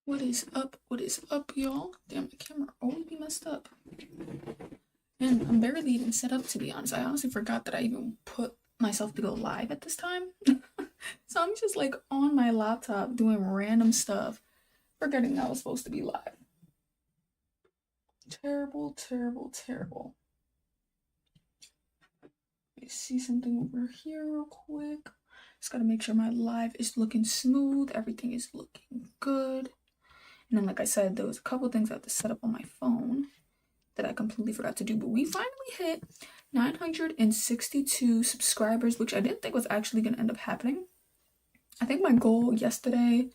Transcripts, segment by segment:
What is up? What is up, y'all? Damn, the camera always be messed up. And I'm barely even set up, to be honest. I honestly forgot that I even put myself to go live at this time. So I'm just like on my laptop doing random stuff, forgetting I was supposed to be live. Terrible, terrible, terrible. Let me see something over here real quick. Just gotta make sure my live is looking smooth, everything is looking good. And then, like I said, there was a couple things I have to set up on my phone that I completely forgot to do. But we finally hit 962 subscribers, which I didn't think was actually going to end up happening. I think my goal yesterday,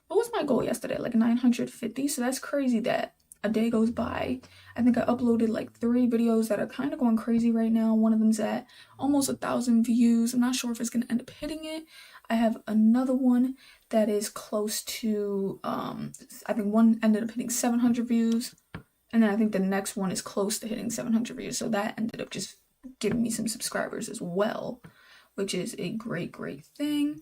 what was my goal yesterday? Like 950. So that's crazy that a day goes by. I think I uploaded like 3 videos that are kind of going crazy right now. One of them's at almost 1,000 views. I'm not sure if it's going to end up hitting it. I have another one that is close to, I think one ended up hitting 700 views. And then I think the next one is close to hitting 700 views. So that ended up just giving me some subscribers as well, which is a great, great thing.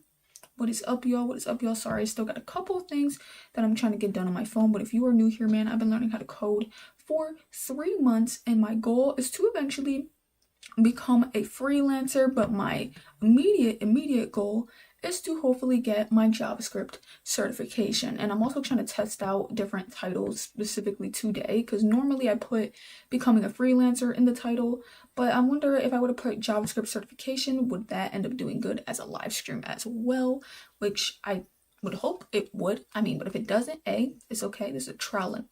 What is up, y'all? What is up, y'all? Sorry, I still got a couple of things that I'm trying to get done on my phone. But if you are new here, man, I've been learning how to code for 3 months. And my goal is to eventually become a freelancer. But my immediate goal is to hopefully get my JavaScript certification. And I'm also trying to test out different titles specifically today, because normally I put becoming a freelancer in the title, but I wonder if I would have put JavaScript certification, would that end up doing good as a live stream as well, which I would hope it would. I mean, but if it doesn't, it's okay. This is a trial and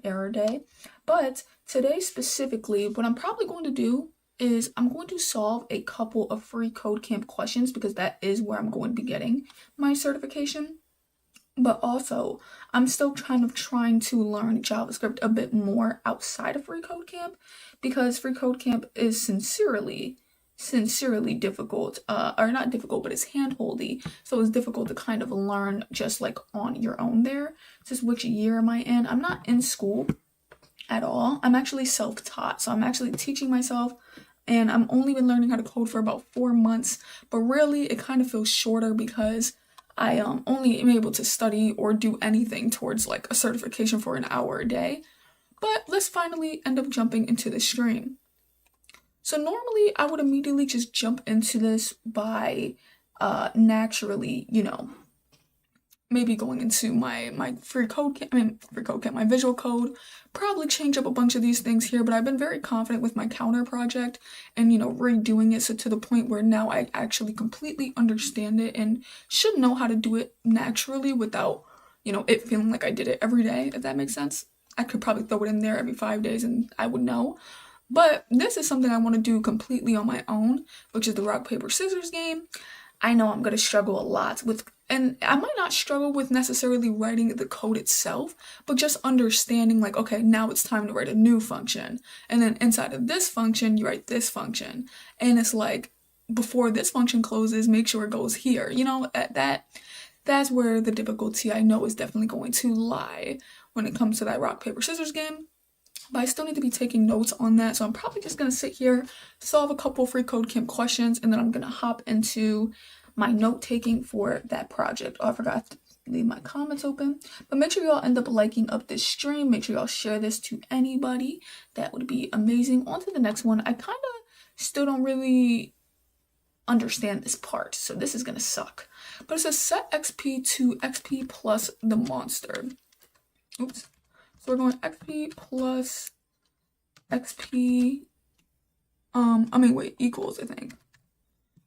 error day. But today specifically, what I'm probably going to do is I'm going to solve a couple of free code camp questions, because that is where I'm going to be getting my certification. But also, I'm still kind of trying to learn JavaScript a bit more outside of free code camp, because free code camp is sincerely difficult, or not difficult, but it's handholdy, so it's difficult to kind of learn just like on your own there. Just which year am I in? I'm not in school at all. I'm actually self-taught, so I'm actually teaching myself, and I'm only been learning how to code for about 4 months, but really it kind of feels shorter because I only am able to study or do anything towards like a certification for an hour a day. But let's finally end up jumping into the stream. So normally I would immediately just jump into this by naturally, maybe going into my free code camp, my visual code, probably change up a bunch of these things here, but I've been very confident with my counter project and redoing it, so to the point where now I actually completely understand it and should know how to do it naturally without it feeling like I did it every day, if that makes sense. I could probably throw it in there every 5 days and I would know. But this is something I want to do completely on my own, which is the rock, paper, scissors game. I know I'm going to struggle a lot with, and I might not struggle with necessarily writing the code itself, but just understanding like, okay, now it's time to write a new function. And then inside of this function, you write this function. And it's like, before this function closes, make sure it goes here. That's where the difficulty I know is definitely going to lie when it comes to that rock, paper, scissors game. But I still need to be taking notes on that, so I'm probably just gonna sit here, solve a couple free code camp questions, and then I'm gonna hop into my note taking for that project. Oh, I forgot to leave my comments open. But make sure y'all end up liking up this stream. Make sure y'all share this to anybody. That would be amazing. On to the next one. I kind of still don't really understand this part, so this is gonna suck. But it says set XP to XP plus the monster. Oops. So we're going XP plus XP, equals, I think.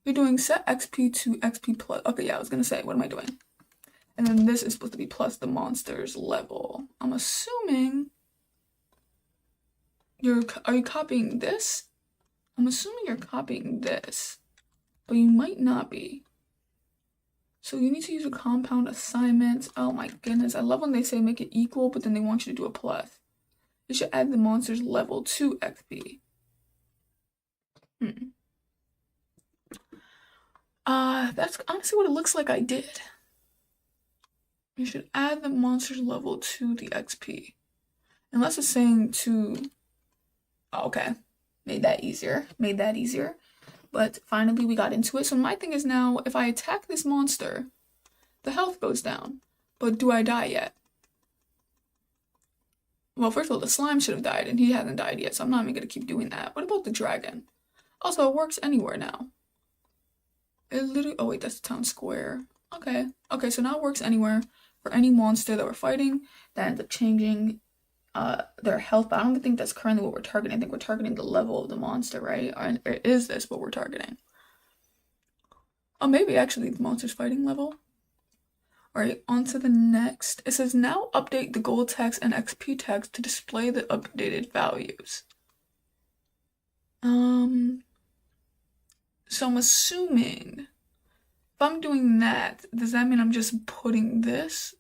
You're doing set XP to XP plus, okay, yeah, I was gonna say, what am I doing? And then this is supposed to be plus the monster's level. I'm assuming are you copying this? I'm assuming you're copying this, but you might not be. So you need to use a compound assignment. Oh my goodness, I love when they say make it equal, but then they want you to do a plus. You should add the monster's level to XP. That's honestly what it looks like I did. You should add the monster's level to the XP. Unless it's saying to... Oh, okay. Made that easier. But finally we got into it. So my thing is now, if I attack this monster, the health goes down. But do I die yet? Well, first of all, the slime should have died, and he hasn't died yet, so I'm not even gonna keep doing that. What about the dragon? Also, it works anywhere now. It literally, oh wait, that's the town square. Okay, okay, so now it works anywhere for any monster that we're fighting that ends up changing their health, but I don't think that's currently what we're targeting. I think we're targeting the level of the monster, right? Or is this what we're targeting? Oh, maybe actually the monster's fighting level. Alright, on to the next. It says now update the gold text and XP text to display the updated values. So I'm assuming if I'm doing that, does that mean I'm just putting this?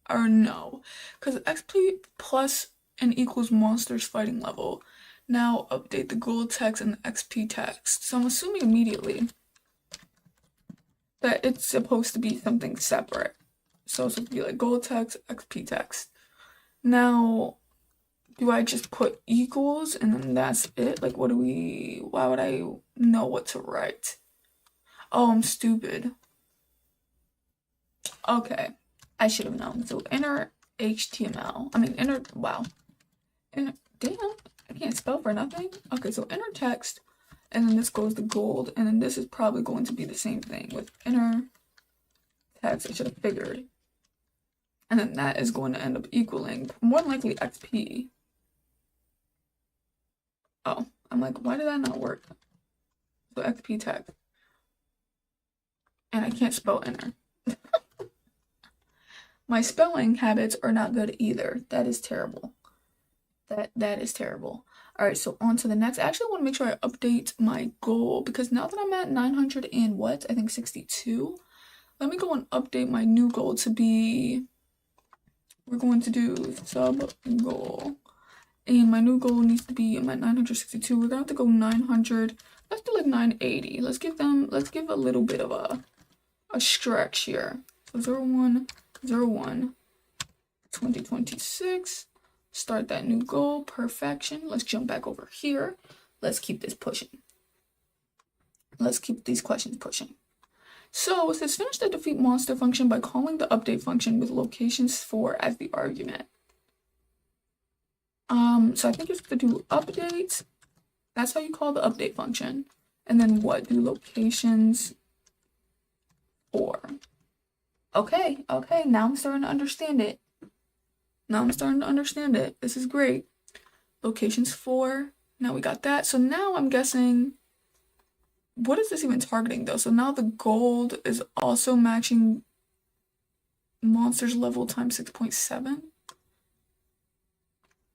Or no? Because XP plus and equals monster's fighting level. Now update the gold text and the XP text. So I'm assuming immediately that it's supposed to be something separate. So it's supposed to be like gold text, XP text. Now, do I just put equals and then that's it? Like, why would I know what to write? Oh, I'm stupid. Okay, I should have known. So inner HTML, damn, I can't spell for nothing. Okay, so inner text, and then this goes to gold, and then this is probably going to be the same thing with inner text. I should have figured. And then that is going to end up equaling, more than likely, XP. Oh, I'm like, why did that not work? So XP text. And I can't spell inner. My spelling habits are not good either. That is terrible. That is terrible. All right, so on to the next. I actually want to make sure I update my goal because now that I'm at 900 and what? I think 62. Let me go and update my new goal to be, we're going to do sub goal. And my new goal needs to be, I'm at 962. We're going to have to go 900. Let's do like 980. Let's give a little bit of a stretch here. So 0101 2026. Start that new goal. Perfection. Let's jump back over here. Let's keep this pushing. Let's keep these questions pushing. So it says finish the defeat monster function by calling the update function with locations 4 as the argument. So I think you have to do update. That's how you call the update function. And then what? Do locations 4. Okay, now I'm starting to understand it. This is great. Locations 4. Now we got that. So now I'm guessing, what is this even targeting though? So now the gold is also matching monster's level times 6.7.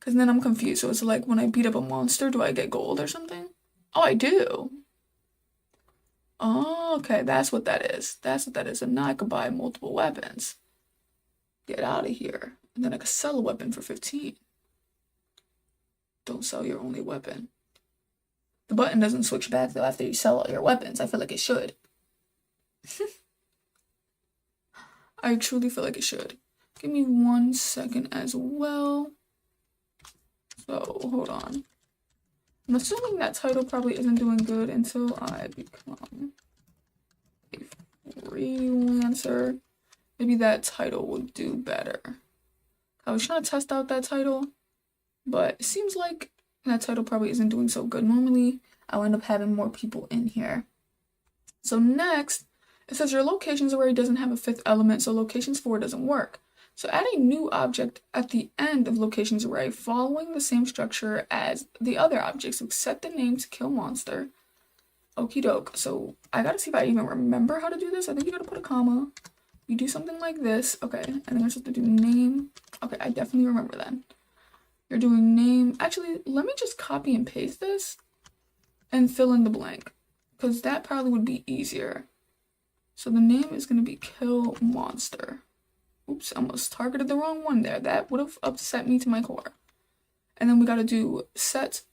Because then I'm confused. So it's like when I beat up a monster, do I get gold or something? Oh, I do. Oh, okay, that's what that is. And now I could buy multiple weapons. Get out of here. And then I could sell a weapon for 15. Don't sell your only weapon. The button doesn't switch back though after you sell all your weapons. I feel like it should. I truly feel like it should. Give me 1 second as well. So, hold on. I'm assuming that title probably isn't doing good until I become a freelancer. Maybe that title will do better. I was trying to test out that title, but it seems like that title probably isn't doing so good. Normally, I'll end up having more people in here. So next, it says your locations array doesn't have a 5th element, so locations 4 doesn't work. So add a new object at the end of locations array following the same structure as the other objects. So set the name to kill monster. Okie doke. So I gotta see if I even remember how to do this. I think you gotta put a comma. You do something like this. Okay, and then you're supposed to do name. Okay, I definitely remember that. You're doing name. Actually, let me just copy and paste this and fill in the blank because that probably would be easier. So the name is gonna be kill monster. Oops, I almost targeted the wrong one there. That would have upset me to my core. And then we gotta do set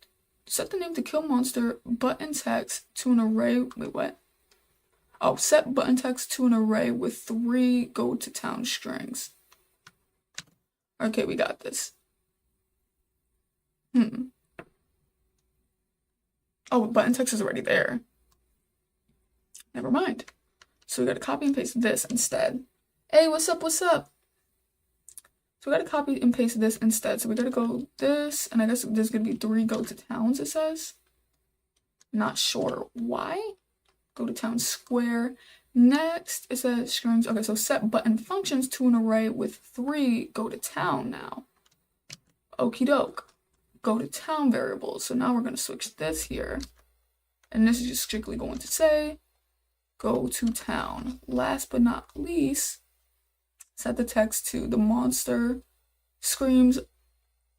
the name to kill monster button text to an array. Wait, what? Oh, set button text to an array with 3 go to town strings. Okay, we got this. Oh, button text is already there. Never mind. So we gotta copy and paste this instead. Hey, what's up? So we gotta copy and paste this instead. So we gotta go this, and I guess there's gonna be 3 go to towns, it says. Not sure why. Go to town square. Next, it says strings. Okay, so set button functions to an array with 3 go to town now. Okie doke. Go to town variables. So now we're gonna switch this here. And this is just strictly going to say go to town. Last but not least, set the text to the monster screams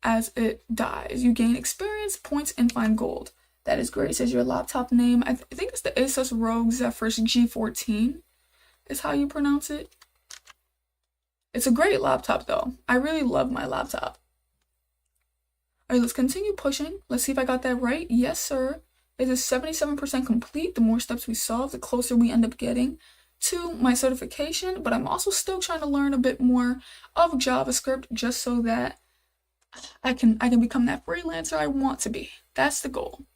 as it dies. You gain experience, points, and find gold. That is great. It says your laptop name. I think it's the Asus ROG Zephyrus G14 is how you pronounce it. It's a great laptop though. I really love my laptop. All right, let's continue pushing. Let's see if I got that right. Yes, sir. It is 77% complete. The more steps we solve, the closer we end up getting to my certification, but I'm also still trying to learn a bit more of JavaScript just so that I can become that freelancer I want to be. That's the goal.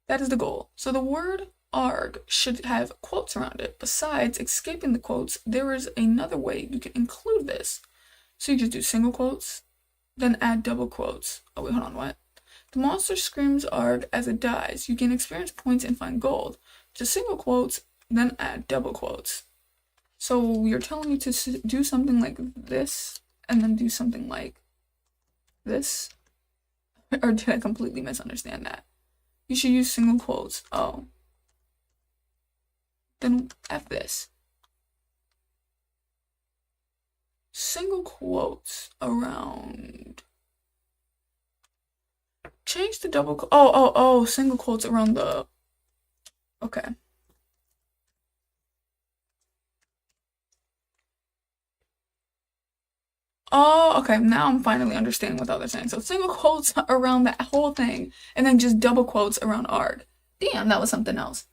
That is the goal. So the word arg should have quotes around it. Besides escaping the quotes, there is another way you can include this. So you just do single quotes, then add double quotes. Oh wait, hold on, what? The monster screams arg as it dies. You gain experience points and find gold. Just single quotes, then add double quotes. So you're telling me to do something like this, and then do something like this? Or did I completely misunderstand that? You should use single quotes. Oh. Then F this. Single quotes around. Change the double. Oh, single quotes around the. Okay. Oh, okay, now I'm finally understanding what they're saying. So single quotes around that whole thing, and then just double quotes around arg. Damn, that was something else.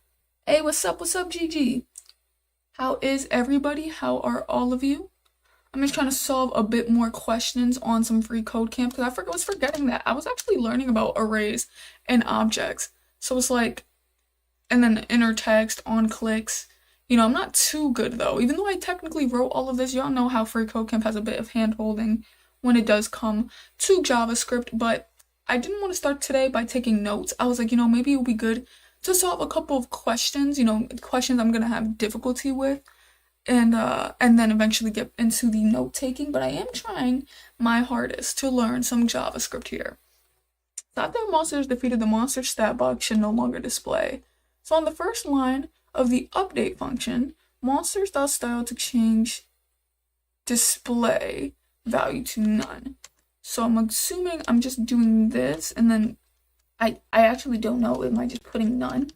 Hey, what's up, GG? How is everybody? How are all of you? I'm just trying to solve a bit more questions on some free code camp, because I was forgetting that. I was actually learning about arrays and objects. So it's like, and then inner text, on clicks. You know, I'm not too good though. Even though I technically wrote all of this, y'all know how Free Code Camp has a bit of hand-holding when it does come to JavaScript, but I didn't want to start today by taking notes. I was like, you know, maybe it would be good to solve a couple of questions, you know, questions I'm gonna have difficulty with, and then eventually get into the note-taking, but I am trying my hardest to learn some JavaScript here. So after a monster is defeated, the monster stat box should no longer display. So on the first line of the update function, monsters.style to change display value to none. So I'm assuming I'm just doing this, and then I actually don't know, am I just putting none?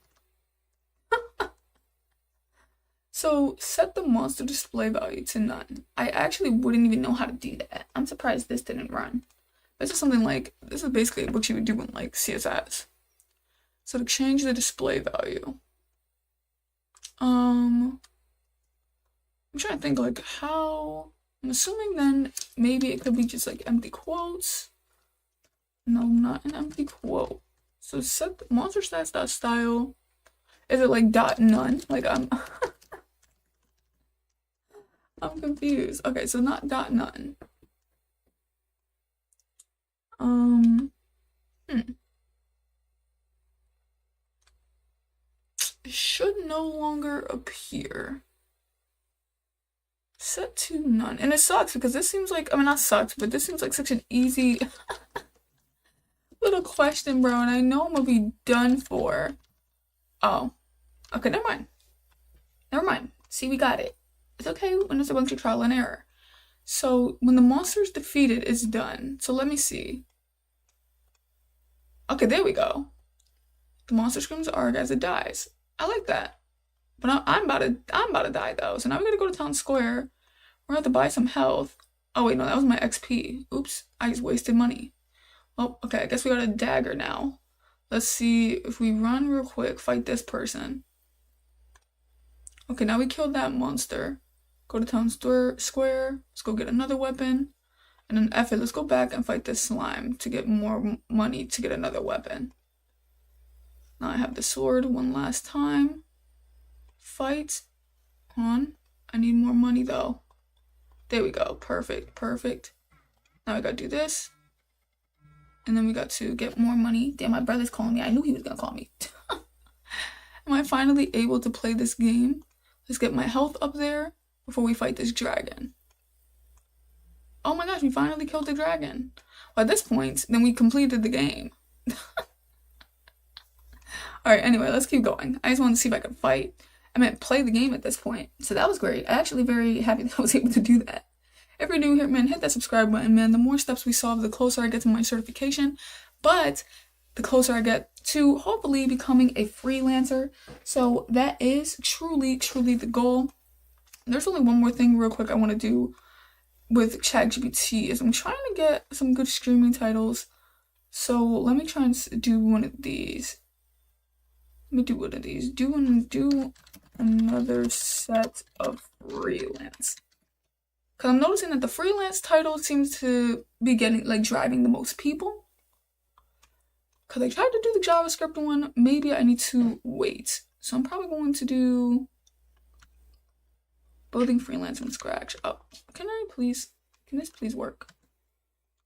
So set the monster display value to none. I actually wouldn't even know how to do that. I'm surprised this didn't run. This is something like, this is basically what you would do in like CSS. So to change the display value. I'm trying to think like how, I'm assuming then maybe it could be just like empty quotes. No, not an empty quote. So set the monster stats.style. Is it like dot none? Like I'm I'm confused. Okay, so not dot none. It should no longer appear. Set to none. And it sucks because this seems like, I mean, not sucks, but this seems like such an easy little question, bro. And I know I'm gonna be done for. Oh, okay, never mind. Never mind. See, we got it. It's okay when there's a bunch of trial and error. So when the monster is defeated, it's done. So let me see. Okay, there we go. The monster screams arg as it dies. I like that. But I'm about to die though. So now we gotta go to town square. We're gonna have to buy some health. Oh wait, no, that was my XP. Oops, I just wasted money. Well, okay, I guess we got a dagger now. Let's see if we run real quick, fight this person. Okay, now we killed that monster. Go to town square. Let's go get another weapon. And then F it, let's go back and fight this slime to get more money to get another weapon. Now I have the sword one last time. Fight. Hold on. I need more money though. There we go. Perfect. Perfect. Now we gotta do this. And then we got to get more money. Damn, my brother's calling me. I knew he was gonna call me. Am I finally able to play this game? Let's get my health up there before we fight this dragon. Oh my gosh, we finally killed the dragon. Well, at this point, then we completed the game. Alright, anyway, let's keep going. I just wanted to see if I could fight. I meant play the game at this point. So that was great. I'm actually very happy that I was able to do that. If you're new here, man, hit that subscribe button, man. The more steps we solve, the closer I get to my certification. But the closer I get to hopefully becoming a freelancer. So that is truly, truly the goal. There's only one more thing real quick I want to do with ChatGPT is I'm trying to get some good streaming titles. So let me try and do one of these. Let me do one of these. Do another set of freelance. Because I'm noticing that the freelance title seems to be getting, like, driving the most people. Because I tried to do the JavaScript one. Maybe I need to wait. So I'm probably going to do building freelance from scratch. Oh, can this please work?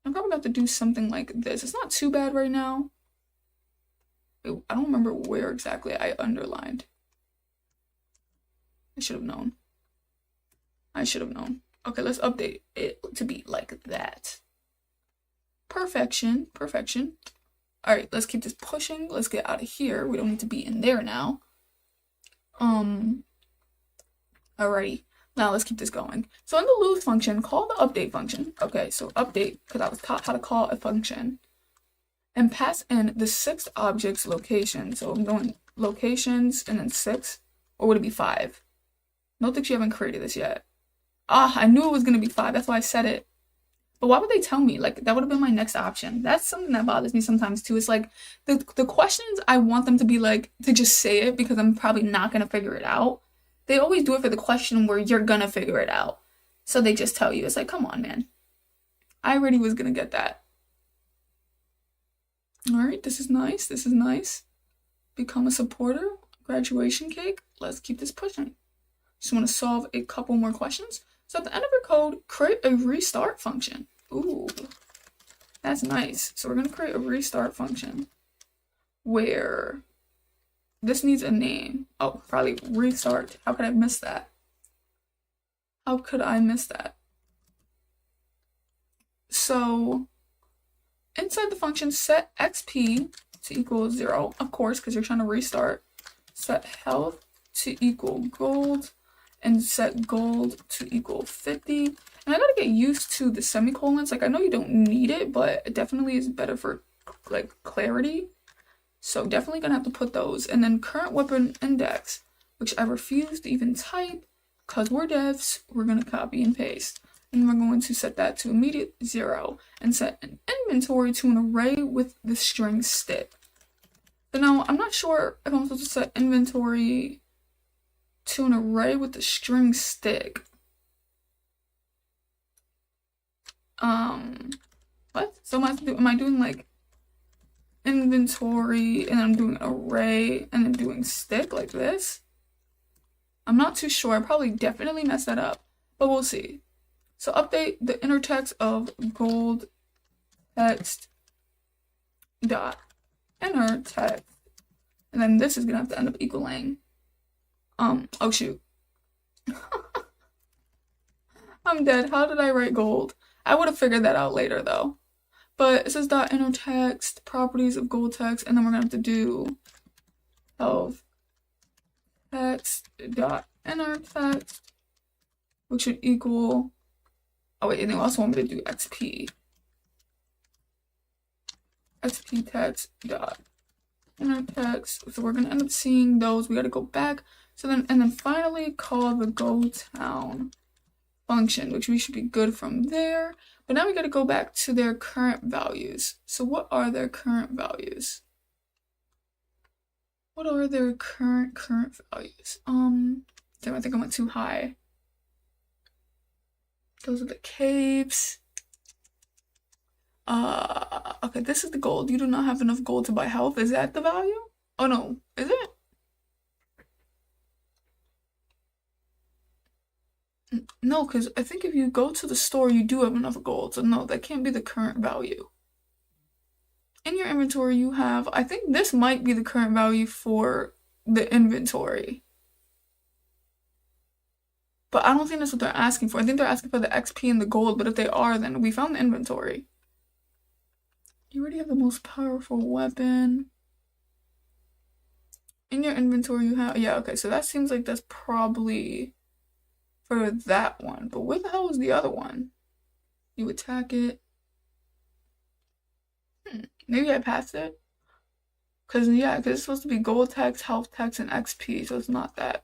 I'm probably going to have to do something like this. It's not too bad right now. I don't remember where exactly I underlined. I should have known. Okay, let's update it to be like that. Perfection. All right, let's keep this pushing. Let's get out of here. We don't need to be in there now. Alrighty. Now let's keep this going. So in the lose function, call the update function. Okay, so update, because I was taught how to call a function. And pass in the 6th object's location. So I'm going locations and then 6. Or would it be 5? Note that you haven't created this yet. I knew it was going to be 5. That's why I said it. But why would they tell me? Like, that would have been my next option. That's something that bothers me sometimes, too. It's like, the questions, I want them to be like, to just say it because I'm probably not going to figure it out. They always do it for the question where you're going to figure it out. So they just tell you. It's like, come on, man. I already was going to get that. Alright, this is nice. Become a supporter. Graduation cake. Let's keep this pushing. Just want to solve a couple more questions. So at the end of your code, create a restart function. Ooh, that's nice. So we're going to create a restart function where this needs a name. Oh, probably restart. How could I miss that? So inside the function, set XP to equal 0, of course, because you're trying to restart. Set health to equal gold. And set gold to equal 50. And I gotta get used to the semicolons. Like, I know you don't need it, but it definitely is better for, like, clarity. So definitely gonna have to put those. And then current weapon index, which I refuse to even type, because we're devs, we're gonna copy and paste. And we're going to set that to immediate 0. And set an inventory to an array with the string stick. So now, I'm not sure if I'm supposed to set inventory to an array with the string stick. What? So am I doing like inventory and I'm doing array and then doing stick like this? I'm not too sure. I probably definitely messed that up, but we'll see. So update the inner text of gold text dot inner text, and then this is gonna have to end up equaling oh shoot. I'm dead. How did I write gold? I would have figured that out later though. But it says dot inner text, properties of gold text, and then we're gonna have to do of text dot inner text, which should equal, oh wait, and they also want me to do XP text dot inner text. So we're gonna end up seeing those. We gotta go back. So then, and then finally call the gotown function, which we should be good from there. But now we got to go back to their current values. So what are their current values? What are their current values? Damn, I think I went too high. Those are the caves. Okay, this is the gold. You do not have enough gold to buy health. Is that the value? Oh no, is it? No, because I think if you go to the store, you do have enough gold. So no, that can't be the current value. In your inventory, you have, I think this might be the current value for the inventory. But I don't think that's what they're asking for. I think they're asking for the XP and the gold, but if they are, then we found the inventory. You already have the most powerful weapon. In your inventory, you have, yeah, okay, so that seems like that's probably for that one. But where the hell is the other one? You attack it. Maybe I passed it. Because, yeah, because it's supposed to be gold tax, health tax, and XP, so it's not that.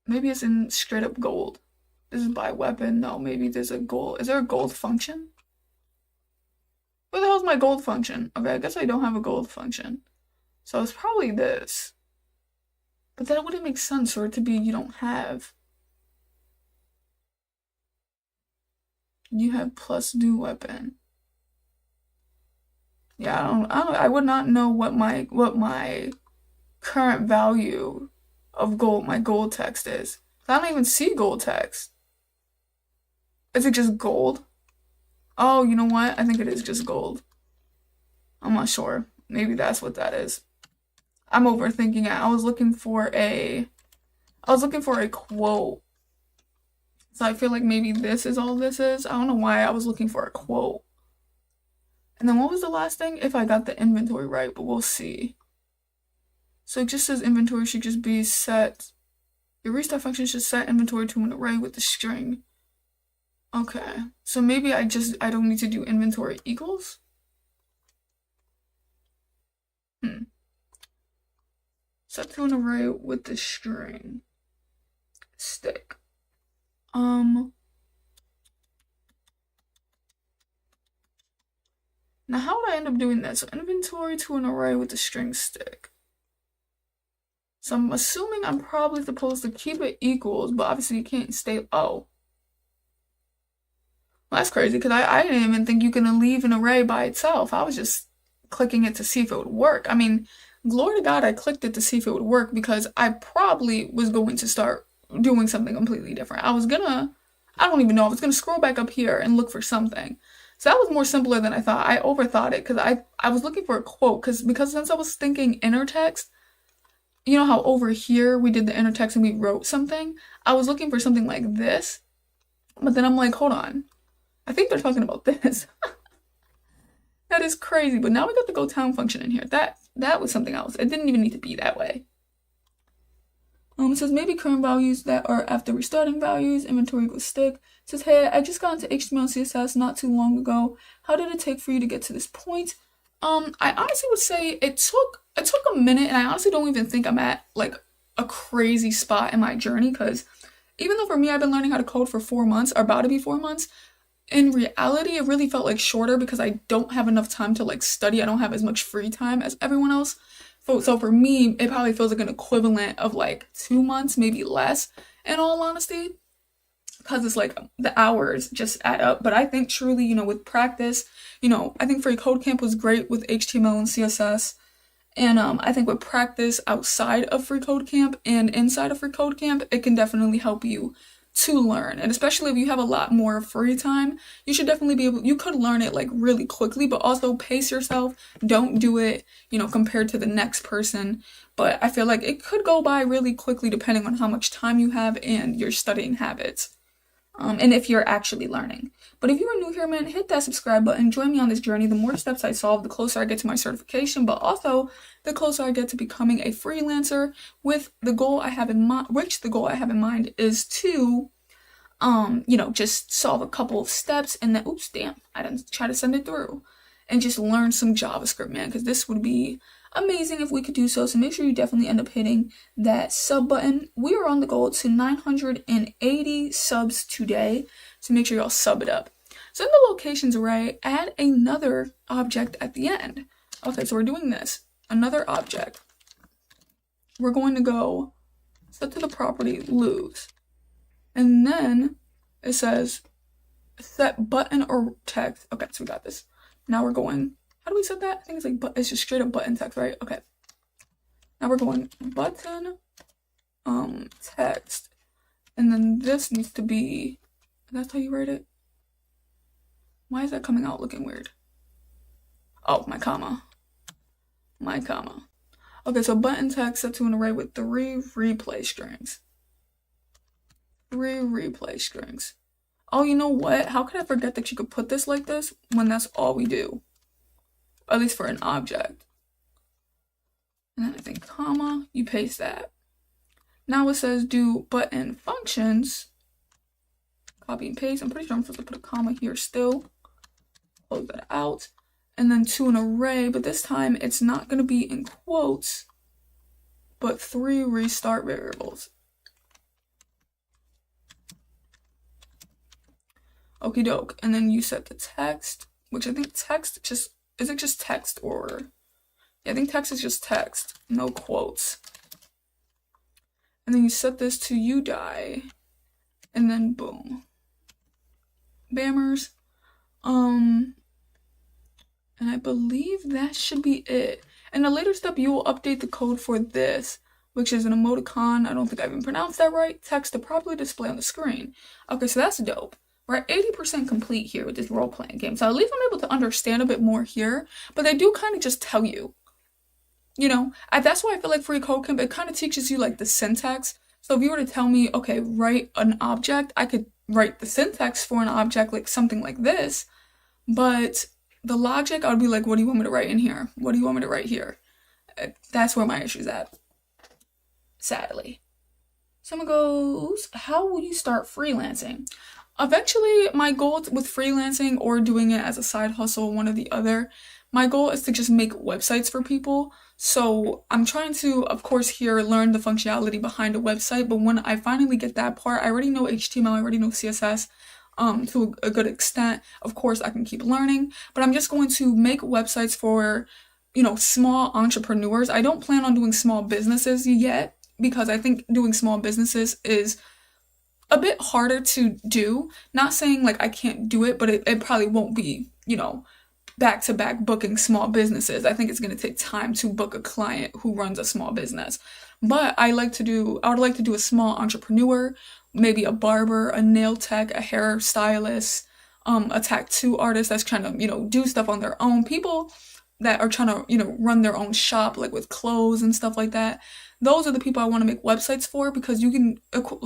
Maybe it's in straight up gold. This is by weapon. No, maybe there's a gold. Is there a gold function? Where the hell's my gold function? Okay, I guess I don't have a gold function. So it's probably this. But that wouldn't make sense for it to be you don't have. You have plus new weapon. Yeah, I would not know what my current value of gold, my gold text is. I don't even see gold text. Is it just gold? Oh, you know what? I think it is just gold. I'm not sure. Maybe that's what that is. I'm overthinking it. I was looking for a quote. So I feel like maybe this is all this is. I don't know why I was looking for a quote. And then what was the last thing? If I got the inventory right, but we'll see. So it just says inventory should just be set. Your restart function should set inventory to an array with the string. Okay. So maybe I don't need to do inventory equals? Set to an array with the string. Stick. Now how would I end up doing that? So inventory to an array with the string stick. So I'm assuming I'm probably supposed to keep it equals, but obviously you can't stay, oh. Well, that's crazy, because I didn't even think you can leave an array by itself. I was just clicking it to see if it would work. I mean, glory to God, I clicked it to see if it would work, because I probably was going to start doing something completely different. I don't even know, I was gonna scroll back up here and look for something. So that was more simpler than I thought. I overthought it, because I was looking for a quote, because since I was thinking inner text, you know how over here we did the inner text and we wrote something? I was looking for something like this, but then I'm like, hold on. I think they're talking about this. That is crazy, but now we got the go town function in here. That was something else. It didn't even need to be that way. It says maybe current values that are after restarting values, inventory equals stick. It says, hey, I just got into HTML and CSS not too long ago. How did it take for you to get to this point? I honestly would say it took a minute, and I honestly don't even think I'm at like a crazy spot in my journey, because even though for me I've been learning how to code for 4 months, or about to be 4 months, in reality it really felt like shorter because I don't have enough time to like study. I don't have as much free time as everyone else. So for me, it probably feels like an equivalent of like 2 months, maybe less, in all honesty, because it's like the hours just add up. But I think truly, you know, with practice, you know, I think Free Code Camp was great with HTML and CSS. And I think with practice outside of Free Code Camp and inside of Free Code Camp, it can definitely help you to learn. And especially if you have a lot more free time, you should definitely be able, you could learn it like really quickly, but also pace yourself. Don't do it, you know, compared to the next person. But I feel like it could go by really quickly depending on how much time you have and your studying habits. And if you're actually learning. But if you are new here, man, hit that subscribe button. Join me on this journey. The more steps I solve, the closer I get to my certification, but also the closer I get to becoming a freelancer, with the goal I have in mind, which the goal I have in mind is to, you know, just solve a couple of steps and then, oops, damn, I didn't try to send it through. And just learn some JavaScript, man, because this would be amazing if we could do so. So make sure you definitely end up hitting that sub button. We are on the goal to 980 subs today, so make sure y'all sub it up. So in the locations array, add another object at the end. Okay, so we're doing this. Another object. We're going to go set to the property lose. And then it says set button or text. Okay, so we got this. Now we're going, how do we set that? I think it's like, it's just straight up button text, right? Okay. Now we're going button, text. And then this needs to be, that's how you write it? Why is that coming out looking weird? Oh, my comma. My comma. Okay, so button text set to an array with 3 replay strings. 3 replay strings. Oh, you know what? How could I forget that you could put this like this when that's all we do? At least for an object. And then I think comma, you paste that. Now it says do button functions. Copy and paste. I'm pretty sure I'm supposed to put a comma here still. Close that out. And then to an array, but this time it's not going to be in quotes, but 3 restart variables. Okie doke. And then you set the text, which I think text just, is it just text or, yeah, I think text is just text, no quotes. And then you set this to UDI, and then boom. Bammers. And I believe that should be it. In a later step, you will update the code for this, which is an emoticon. I don't think I even pronounced that right. Text to properly display on the screen. Okay, so that's dope. We're at 80% complete here with this role-playing game. So at least I'm able to understand a bit more here, but they do kind of just tell you. You know, that's why I feel like Free Code Camp, it kind of teaches you like the syntax. So if you were to tell me, okay, write an object, I could write the syntax for an object like something like this, but the logic, I would be like, what do you want me to write in here? What do you want me to write here? That's where my issue's at, sadly. Someone goes, how will you start freelancing? Eventually, my goal with freelancing or doing it as a side hustle, one or the other, my goal is to just make websites for people. So I'm trying to, of course, here learn the functionality behind a website, but when I finally get that part, I already know HTML, I already know CSS, to a good extent. Of course, I can keep learning, but I'm just going to make websites for, you know, small entrepreneurs. I don't plan on doing small businesses yet because I think doing small businesses is a bit harder to do. Not saying like I can't do it, but it probably won't be, you know, back-to-back booking small businesses. I think it's going to take time to book a client who runs a small business. But I would like to do a small entrepreneur, maybe a barber, a nail tech, a hairstylist, a tattoo artist that's trying to, you know, do stuff on their own. People that are trying to, you know, run their own shop, like with clothes and stuff like that. Those are the people I want to make websites for because you can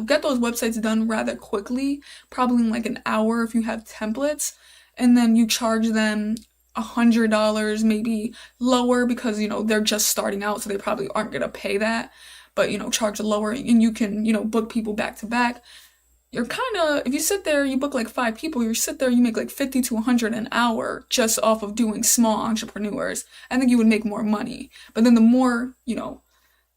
get those websites done rather quickly, probably in like an hour if you have templates, and then you charge them $100, maybe lower because, you know, they're just starting out, so they probably aren't going to pay that, but, you know, charge lower and you can, you know, book people back to back. You're kind of, if you sit there, you book like 5 people, you sit there, you make like 50 to 100 an hour just off of doing small entrepreneurs. I think you would make more money. But then the more, you know,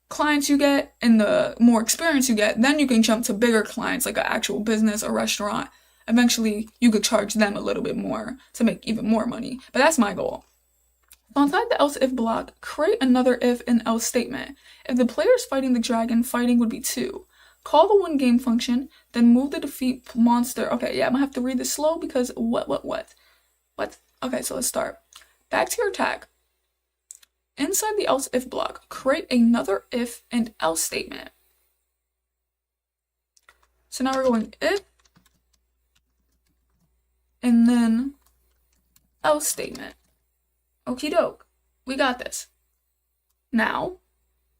clients you get and the more experience you get, then you can jump to bigger clients like an actual business or restaurant. Eventually, you could charge them a little bit more to make even more money. But that's my goal. So inside the else if block, create another if and else statement. If the player is fighting the dragon, fighting would be 2. Call the win game function, then move the defeat monster. Okay, yeah, I'm gonna have to read this slow because what? Okay, so let's start. Back to your tag. Inside the else if block, create another if and else statement. So now we're going if, and then else statement. Okie doke, we got this. Now,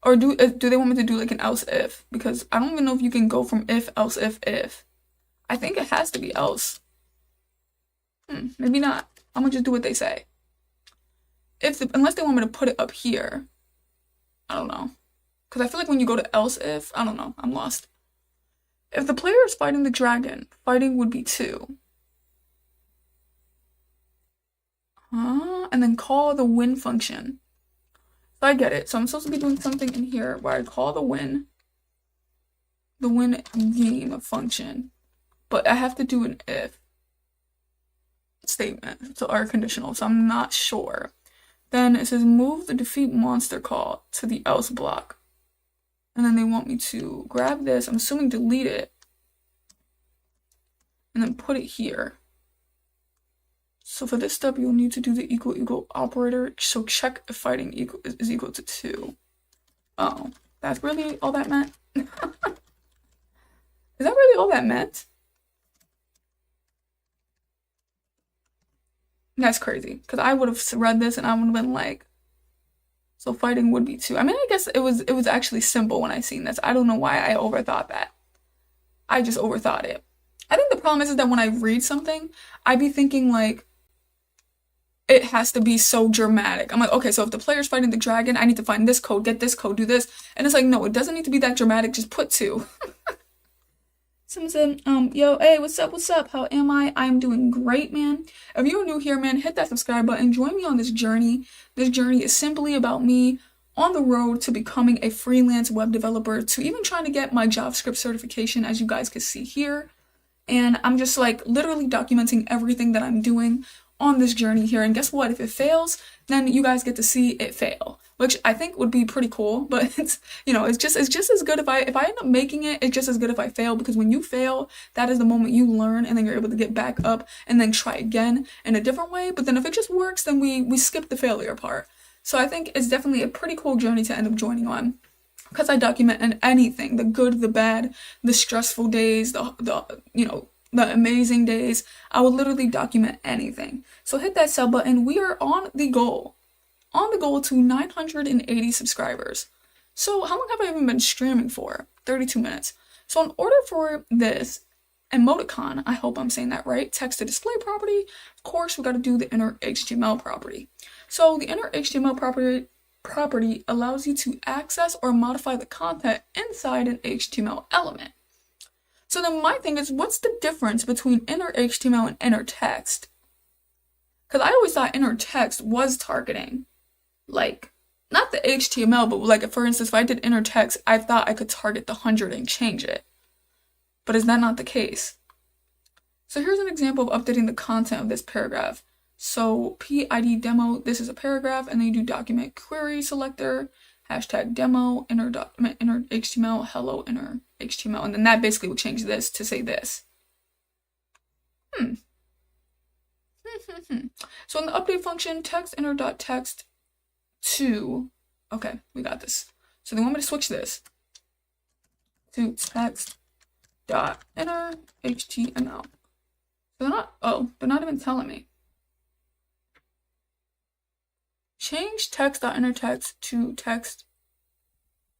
or do they want me to do like an else if? Because I don't even know if you can go from if, else, if. I think it has to be else. Maybe not. I'm gonna just do what they say. Unless they want me to put it up here. I don't know. Because I feel like when you go to else if, I don't know, I'm lost. If the player is fighting the dragon, fighting would be 2. And then call the win function. So I get it. So I'm supposed to be doing something in here where I call the win game function, but I have to do an if statement, so or conditional, so I'm not sure. Then it says move the defeat monster call to the else block. And then they want me to grab this, I'm assuming delete it, and then put it here. So for this step, you'll need to do the equal operator. So check if fighting is equal to 2. Oh, that's really all that meant? Is that really all that meant? That's crazy. Because I would have read this and I would have been like, so fighting would be two. I mean, I guess it was actually simple when I seen this. I don't know why I overthought that. I just overthought it. I think the problem is that when I read something, I be thinking like it has to be so dramatic. I'm like, okay, so if the player's fighting the dragon, I need to find this code, get this code, do this. And it's like, no, it doesn't need to be that dramatic, just put two. Someone said, yo, hey, what's up, how am I? I'm doing great, man. If you're new here, man, hit that subscribe button, join me on this journey. This journey is simply about me on the road to becoming a freelance web developer, to even trying to get my JavaScript certification, as you guys can see here. And I'm just like literally documenting everything that I'm doing on this journey here. And guess what? If it fails, then you guys get to see it fail, which I think would be pretty cool. But it's, it's just as good if I end up making it, it's just as good if I fail, because when you fail, that is the moment you learn, and then you're able to get back up and then try again in a different way. But then if it just works, then we skip the failure part. So I think it's definitely a pretty cool journey to end up joining on, because I document anything, the good, the bad, the stressful days, the amazing days. I will literally document anything. So hit that sub button. We are on the goal to 980 subscribers. So how long have I even been streaming for? 32 minutes. So in order for this emoticon, I hope I'm saying that right, text to display property, of course we got to do the inner HTML property. So the inner HTML property allows you to access or modify the content inside an HTML element. So then my thing is, what's the difference between inner HTML and inner text? Because I always thought inner text was targeting, like, not the HTML, but like, for instance, if I did inner text, I thought I could target the 100 and change it. But is that not the case? So here's an example of updating the content of this paragraph. So PID demo, this is a paragraph, and then you do document query selector, hashtag demo, inner document, inner HTML, hello, inner HTML, and then that basically will change this to say this. So in the update function, text inner.text to, okay, we got this. So they want me to switch this to text dot inner HTML. So they're not even telling me. Change text.innerText to text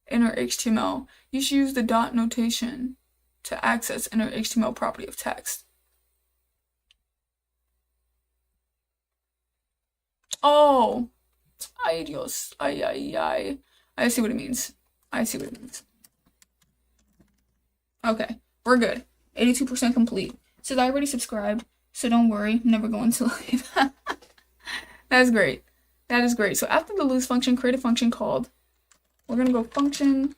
inner HTML. You should use the dot notation to access inner HTML property of text. Oh, ay Dios, ay. I see what it means. Okay, we're good. 82% complete. Says I already subscribed, so don't worry, never going to leave. That's great. That is great. So after the lose function, create a function called, we're going to go function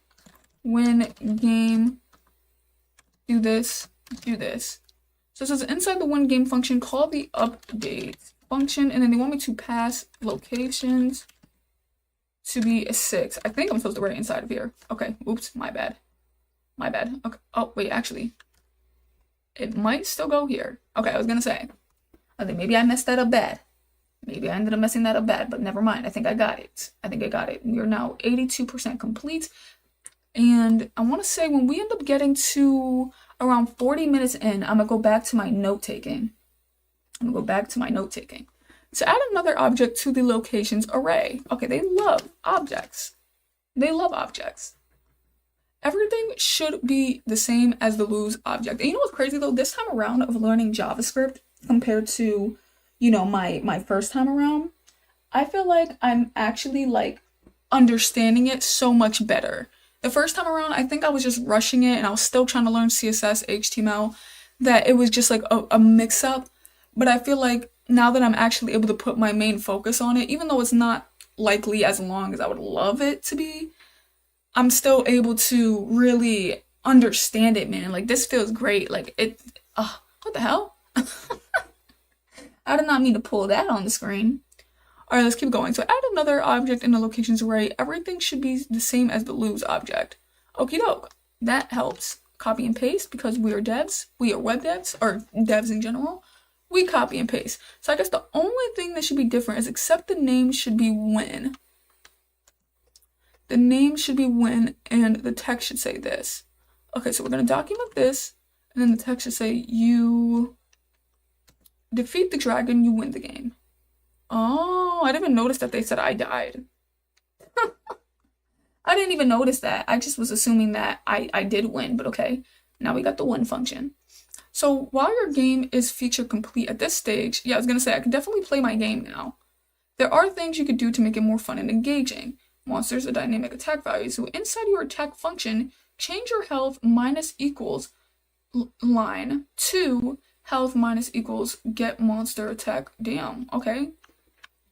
when game do this. So it says inside the when game function, call the update function, and then they want me to pass locations to be a 6. I think I'm supposed to write it inside of here. Okay, oops, my bad. Okay. Oh, wait, actually, it might still go here. Okay, I was going to say, I think maybe I messed that up bad. Maybe I ended up messing that up bad, but never mind. I think I got it. We are now 82% complete. And I want to say when we end up getting to around 40 minutes in, I'm going to go back to my note-taking. To add another object to the locations array. Okay, they love objects. Everything should be the same as the lose object. And you know what's crazy though? This time around of learning JavaScript compared to my first time around, I feel like I'm actually like understanding it so much better. The first time around, I think I was just rushing it and I was still trying to learn CSS, HTML, that it was just like a mix up. But I feel like now that I'm actually able to put my main focus on it, even though it's not likely as long as I would love it to be, I'm still able to really understand it, man. Like this feels great. Like it, what the hell? I did not mean to pull that on the screen. All right, let's keep going. So add another object in the locations array. Everything should be the same as the lose object. Okie doke. That helps. Copy and paste because we are devs. We are web devs, or devs in general. We copy and paste. So I guess the only thing that should be different is except the name should be when. The name should be when and the text should say this. Okay, so we're going to document this. And then the text should say, you defeat the dragon, you win the game. Oh, I didn't even notice that they said I died. I didn't even notice that. I just was assuming that I did win, but okay. Now we got the win function. So while your game is feature complete at this stage, yeah, I was gonna say I can definitely play my game now. There are things you could do to make it more fun and engaging. Monsters are dynamic attack values, so inside your attack function, change your health minus equals line to health minus equals get monster attack. Damn, okay.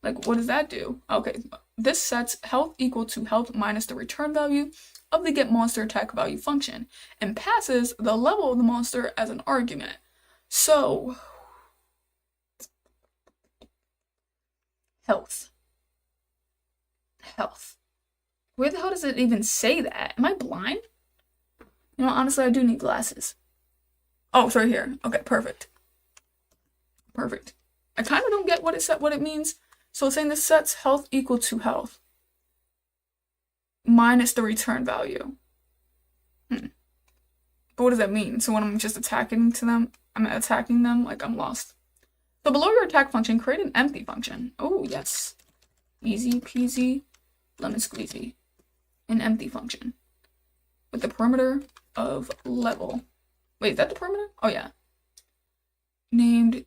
Like, what does that do? Okay, this sets health equal to health minus the return value of the get monster attack value function and passes the level of the monster as an argument. So, health. Health. Where the hell does it even say that? Am I blind? You know, honestly, I do need glasses. Oh, it's right here. Okay, perfect. Perfect. I kind of don't get what it means. So it's saying this sets health equal to health minus the return value. But what does that mean? So when I'm just attacking them, like I'm lost. So below your attack function, create an empty function. Oh, yes. Easy peasy, lemon squeezy. An empty function. With the parameter of level. Wait, is that the parameter? Oh, yeah. Named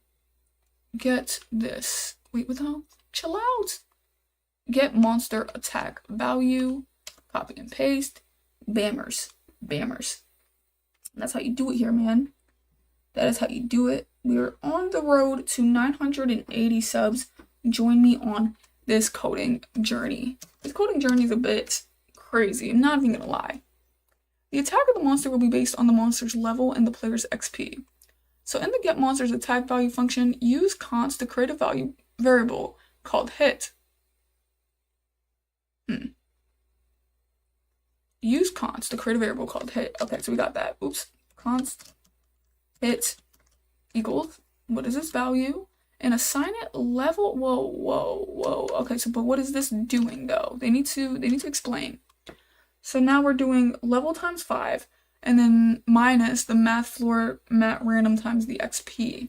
get this. Wait, what the hell? Chill out. Get monster attack value. Copy and paste. Bammers. Bammers. And that's how you do it here, man. That is how you do it. We are on the road to 980 subs. Join me on this coding journey. This coding journey is a bit crazy. I'm not even gonna lie. The attack of the monster will be based on the monster's level and the player's XP. So in the get monster's attack value function, use const to create a value variable called hit. Use const to create a variable called hit. Okay, so we got that. Oops. Const hit equals, what is this value? And assign it level. Whoa. Okay, so but what is this doing though? They need to explain. So now we're doing level times 5, and then minus the math floor mat random times the XP.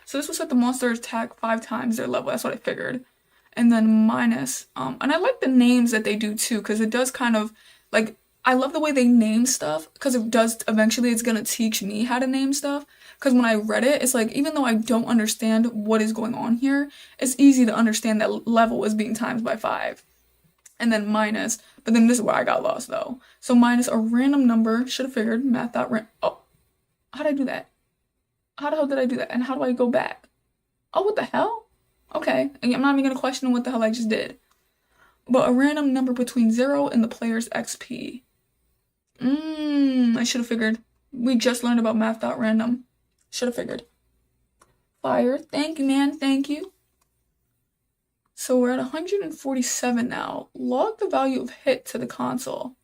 So this will set the monster attack 5 times their level. That's what I figured. And then minus, and I like the names that they do too, because it does kind of, like, I love the way they name stuff, because it does, eventually it's gonna teach me how to name stuff. Because when I read it, it's like, even though I don't understand what is going on here, it's easy to understand that level is being times by 5. And then minus, but then this is where I got lost though. So minus a random number, should have figured, oh, how'd I do that? How the hell did I do that? And how do I go back? Oh, what the hell? Okay, I'm not even gonna question what the hell I just did. But a random number between 0 and the player's XP. I should have figured. We just learned about math.random. Should have figured. Fire. Thank you, man. Thank you. So we're at 147 now. Log the value of hit to the console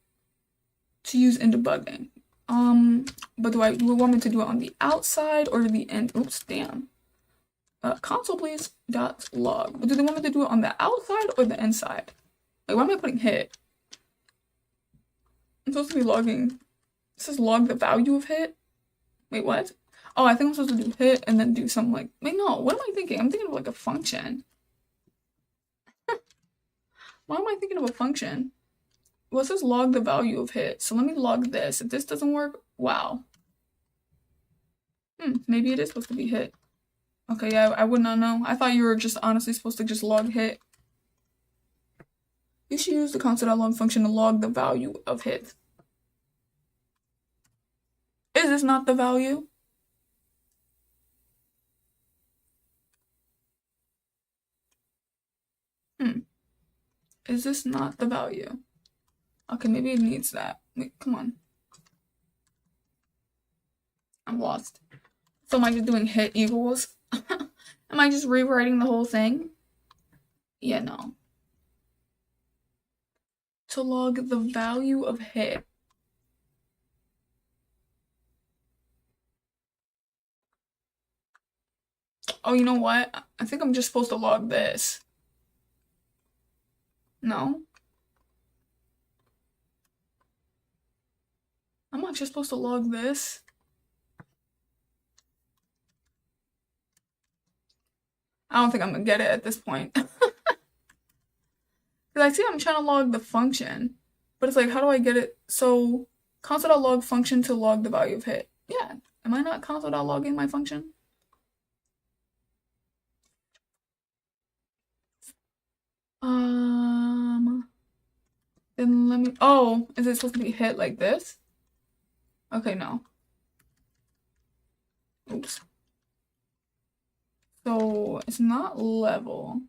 to use in debugging. But do we want me to do it on the outside or the end? Oops, damn. Console, please. .log. But do they want me to do it on the outside or the inside? Like, why am I putting hit? I'm supposed to be logging. It says log the value of hit. Wait, what? Oh, I think I'm supposed to do hit and then do something like. Wait, no. What am I thinking? I'm thinking of like a function. Why am I thinking of a function? Well, it says log the value of hit. So let me log this. If this doesn't work, wow. Maybe it is supposed to be hit. Okay, yeah, I would not know. I thought you were just honestly supposed to just log hit. You should use the console.log function to log the value of hit. Is this not the value? Is this not the value? Okay, maybe it needs that. Wait, come on. I'm lost. So am I just doing hit equals? Am I just rewriting the whole thing? Yeah, no. To log the value of hit. Oh, you know what? I think I'm just supposed to log this. No? I'm not just supposed to log this? I don't think I'm gonna get it at this point. Because I see I'm trying to log the function, but it's like, how do I get it? So console.log function to log the value of hit. Yeah, am I not console.logging my function? Then let me, oh, is it supposed to be hit like this? Okay, no. Oops. So it's not level.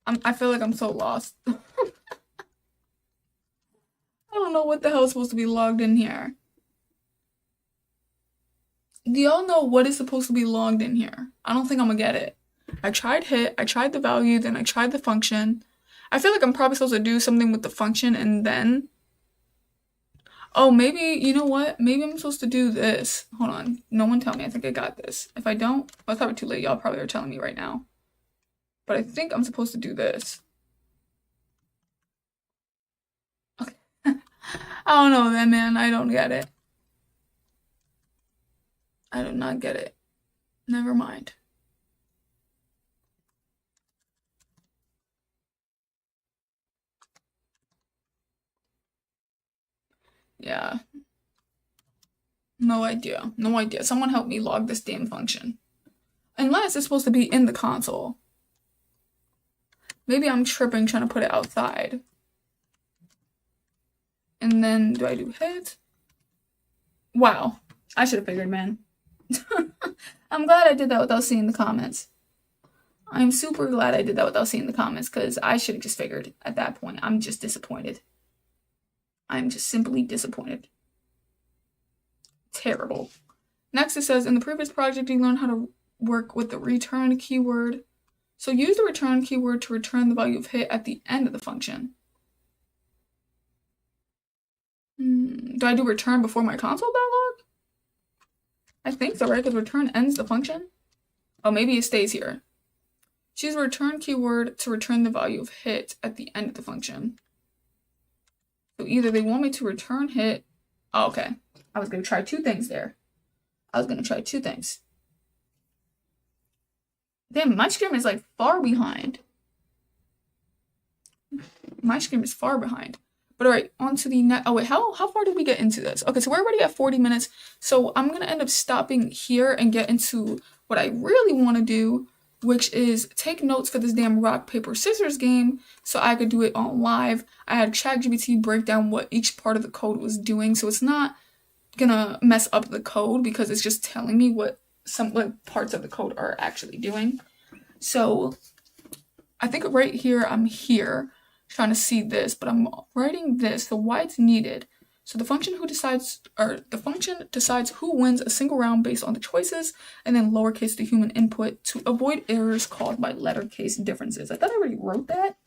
I feel like I'm so lost. I don't know what the hell is supposed to be logged in here. Do y'all know what is supposed to be logged in here? I don't think I'm gonna get it. I tried hit, I tried the value, then I tried the function. I feel like I'm probably supposed to do something with the function and then. Oh, maybe, you know what? Maybe I'm supposed to do this. Hold on. No one tell me. I think I got this. If I don't, well, it's probably too late. Y'all probably are telling me right now. But I think I'm supposed to do this. Okay. I don't know then, man. I don't get it. I do not get it. Never mind. Yeah. No idea. No idea. Someone help me log this damn function. Unless it's supposed to be in the console. Maybe I'm tripping trying to put it outside. And then do I do hit? Wow. I should have figured, man. I'm glad I did that without seeing the comments. I'm super glad I did that without seeing the comments because I should have just figured at that point. I'm just disappointed. I'm just simply disappointed. Terrible. Next it says, in the previous project, you learned how to work with the return keyword. So use the return keyword to return the value of hit at the end of the function. Do I do return before my console dialog? I think so, right? Because return ends the function. Oh, maybe it stays here. Choose a return keyword to return the value of hit at the end of the function. So either they want me to return hit. Oh, okay. I was going to try two things there. Damn, my screen is like far behind. But all right, on to the next. Oh wait, how far did we get into this? Okay, so we're already at 40 minutes. So I'm gonna end up stopping here and get into what I really want to do, which is take notes for this damn rock paper scissors game, so I could do it on live. I had ChatGPT break down what each part of the code was doing, so it's not gonna mess up the code because it's just telling me what parts of the code are actually doing. So I think right here I'm here trying to see this, but I'm writing this, so why it's needed. So the function decides who wins a single round based on the choices, and then lowercase the human input to avoid errors caused by letter case differences. I thought I already wrote that,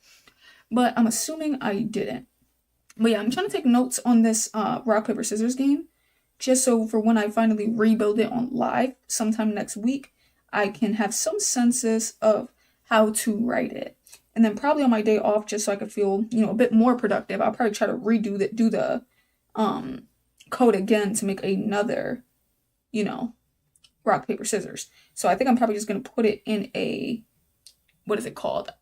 but I'm assuming I didn't. But yeah, I'm trying to take notes on this rock, paper, scissors game, just so for when I finally rebuild it on live sometime next week, I can have some sense of how to write it. And then probably on my day off, just so I could feel, a bit more productive, I'll probably try to do the code again to make another, rock, paper, scissors. So I think I'm probably just going to put it in a, what is it called?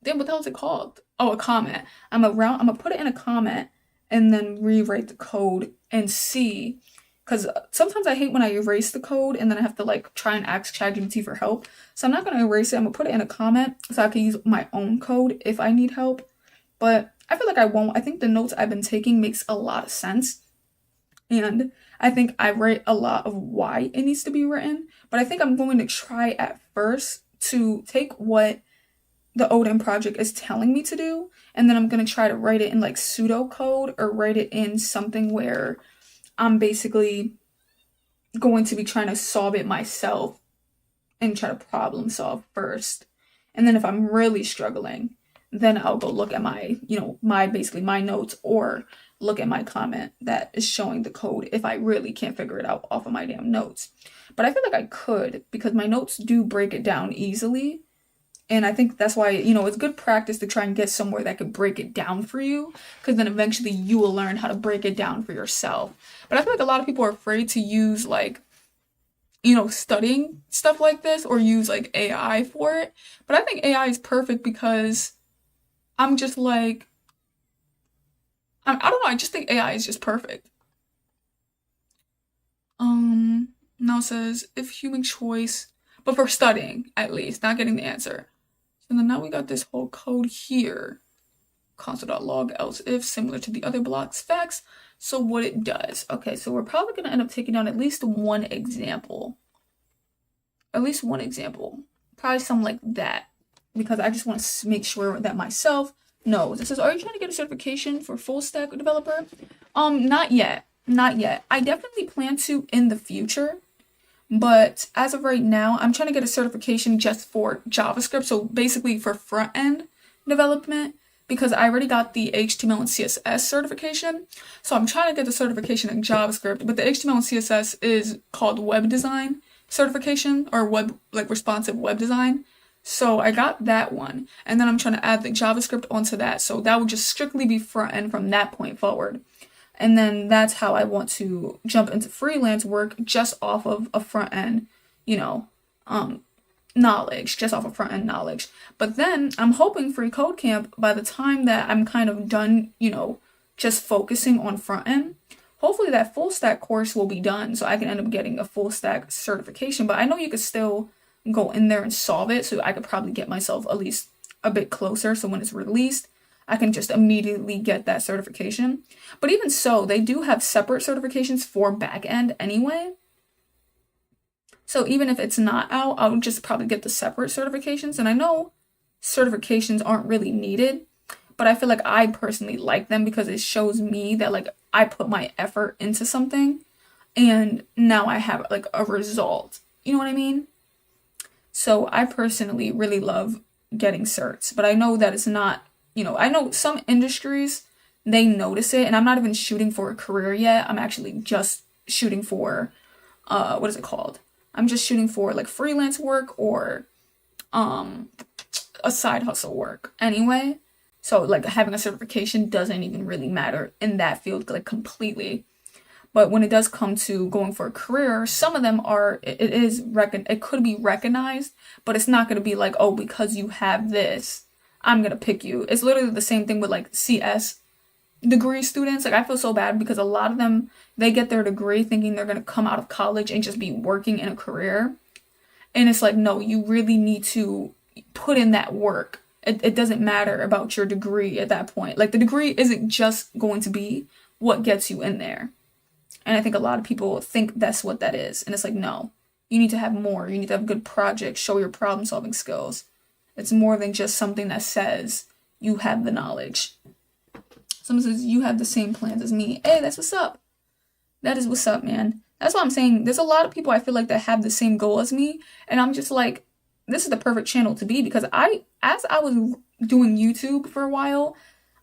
Then what the hell is it called? Oh, a comment. I'm gonna put it in a comment and then rewrite the code and see. Because sometimes I hate when I erase the code and then I have to try and ask ChatGPT for help. So I'm not going to erase it. I'm going to put it in a comment so I can use my own code if I need help. But I feel like I won't. I think the notes I've been taking makes a lot of sense. And I think I write a lot of why it needs to be written. But I think I'm going to try at first to take what the Odin project is telling me to do. And then I'm going to try to write it in pseudocode or write it in something where I'm basically going to be trying to solve it myself and try to problem solve first. And then if I'm really struggling, then I'll go look at my notes or look at my comment that is showing the code if I really can't figure it out off of my damn notes. But I feel like I could because my notes do break it down easily. And I think that's why, it's good practice to try and get somewhere that could break it down for you, because then eventually you will learn how to break it down for yourself. But I feel like a lot of people are afraid to use studying stuff like this or use like AI for it. But I think AI is perfect because I'm just like, I don't know, I just think AI is just perfect. Now it says if human choice, but for studying at least, not getting the answer. So then now we got this whole code here. Console.log else if similar to the other block specs. So what it does. Okay, so we're probably gonna end up taking down at least one example. At least one example. Probably something like that. Because I just want to make sure that myself knows. It says, are you trying to get a certification for full stack developer? Not yet. Not yet. I definitely plan to in the future. But as of right now, I'm trying to get a certification just for JavaScript. So basically for front end development, because I already got the HTML and CSS certification. So I'm trying to get the certification in JavaScript, but the HTML and CSS is called web design certification or web, like responsive web design. So I got that one. And then I'm trying to add the JavaScript onto that. So that would just strictly be front end from that point forward. And then that's how I want to jump into freelance work just off of a front end, knowledge, just off of front end knowledge. But then I'm hoping Free Code Camp, by the time that I'm kind of done, just focusing on front end, hopefully that full stack course will be done so I can end up getting a full stack certification. But I know you could still go in there and solve it, so I could probably get myself at least a bit closer. So when it's released, I can just immediately get that certification. But even so, they do have separate certifications for backend anyway. So even if it's not out, I'll just probably get the separate certifications. And I know certifications aren't really needed, but I feel like I personally like them because it shows me that like I put my effort into something and now I have like a result. You know what I mean? So I personally really love getting certs, but I know that it's not, I know some industries, they notice it, and I'm not even shooting for a career yet. I'm actually just shooting for, what is it called? I'm just shooting for like freelance work or a side hustle work anyway. So like having a certification doesn't even really matter in that field like completely. But when it does come to going for a career, some of them are, it could be recognized, but it's not going to be like, oh, because you have this, I'm going to pick you. It's literally the same thing with like CS degree students. Like I feel so bad because a lot of them, they get their degree thinking they're going to come out of college and just be working in a career. And it's like, no, you really need to put in that work. It doesn't matter about your degree at that point. Like the degree isn't just going to be what gets you in there. And I think a lot of people think that's what that is. And it's like, no, you need to have more. You need to have good projects, show your problem solving skills. It's more than just something that says you have the knowledge. Someone says you have the same plans as me. Hey, that's what's up. That is what's up, man. That's what I'm saying. There's a lot of people I feel like that have the same goal as me. And I'm just like, this is the perfect channel to be because as I was doing YouTube for a while,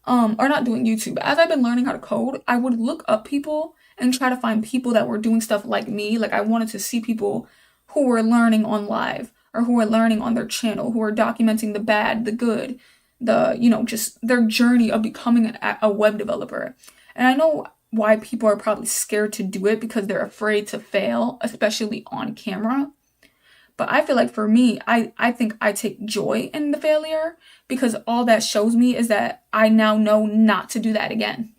or not doing YouTube, as I've been learning how to code, I would look up people and try to find people that were doing stuff like me. Like I wanted to see people who were learning on live or who were learning on their channel, who were documenting the bad, the good, just their journey of becoming a web developer. And I know why people are probably scared to do it because they're afraid to fail, especially on camera. But I feel like for me, I think I take joy in the failure because all that shows me is that I now know not to do that again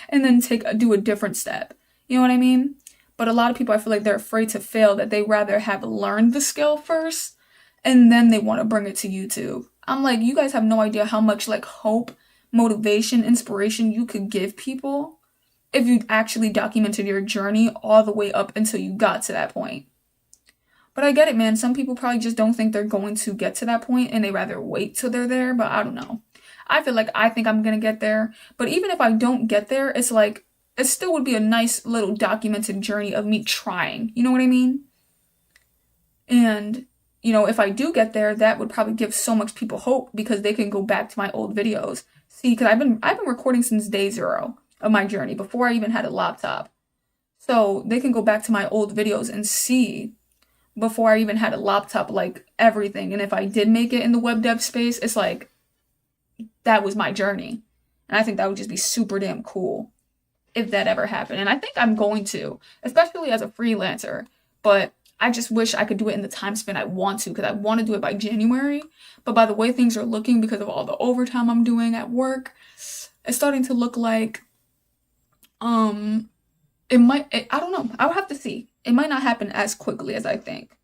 and then do a different step. You know what I mean? But a lot of people, I feel like they're afraid to fail, that they rather have learned the skill first and then they want to bring it to YouTube. I'm like, you guys have no idea how much like hope, motivation, inspiration you could give people if you actually documented your journey all the way up until you got to that point. But I get it, man. Some people probably just don't think they're going to get to that point and they rather wait till they're there. But I don't know. I think I'm going to get there. But even if I don't get there, it's like, it still would be a nice little documented journey of me trying. You know what I mean? And, if I do get there, that would probably give so much people hope because they can go back to my old videos. See, because I've been recording since day 0 of my journey before I even had a laptop. So they can go back to my old videos and see before I even had a laptop, like everything. And if I did make it in the web dev space, it's like, that was my journey. And I think that would just be super damn cool if that ever happened. And I think I'm going to, especially as a freelancer. But I just wish I could do it in the time span I want to, because I want to do it by January. But by the way things are looking, because of all the overtime I'm doing at work, it's starting to look like um I don't know. I'll have to see. It might not happen as quickly as I think.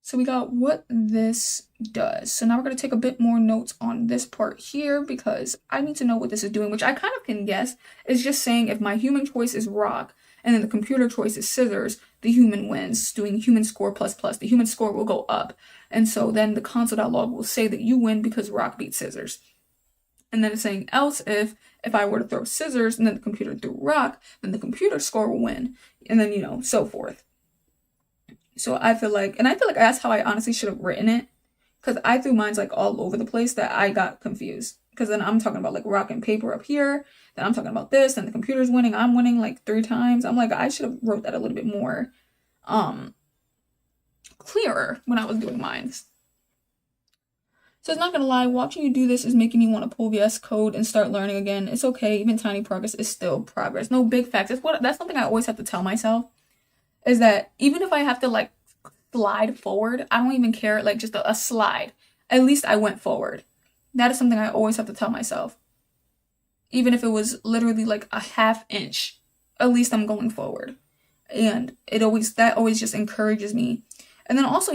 So we got what this does. So now we're going to take a bit more notes on this part here, because I need to know what this is doing, which I kind of can guess. It's just saying if my human choice is rock and then the computer choice is scissors, the human wins, doing human score plus plus. The human score will go up. And so then the console.log will say that you win because rock beats scissors. And then it's saying else if I were to throw scissors and then the computer threw rock, then the computer score will win. And then, so forth. So I feel like that's how I honestly should have written it, because I threw mines like all over the place that I got confused. Because then I'm talking about like rock and paper up here, then I'm talking about this, and the computer's winning, I'm winning like 3 times. I'm like, I should have wrote that a little bit more clearer when I was doing mines. So it's not gonna lie, watching you do this is making me want to pull VS Code and start learning again. It's okay, even tiny progress is still progress. No big facts. That's something I always have to tell myself, is that even if I have to like slide forward, I don't even care, like just a slide. At least I went forward. That is something I always have to tell myself. Even if it was literally like a ½ inch, at least I'm going forward. And that always just encourages me. And then also,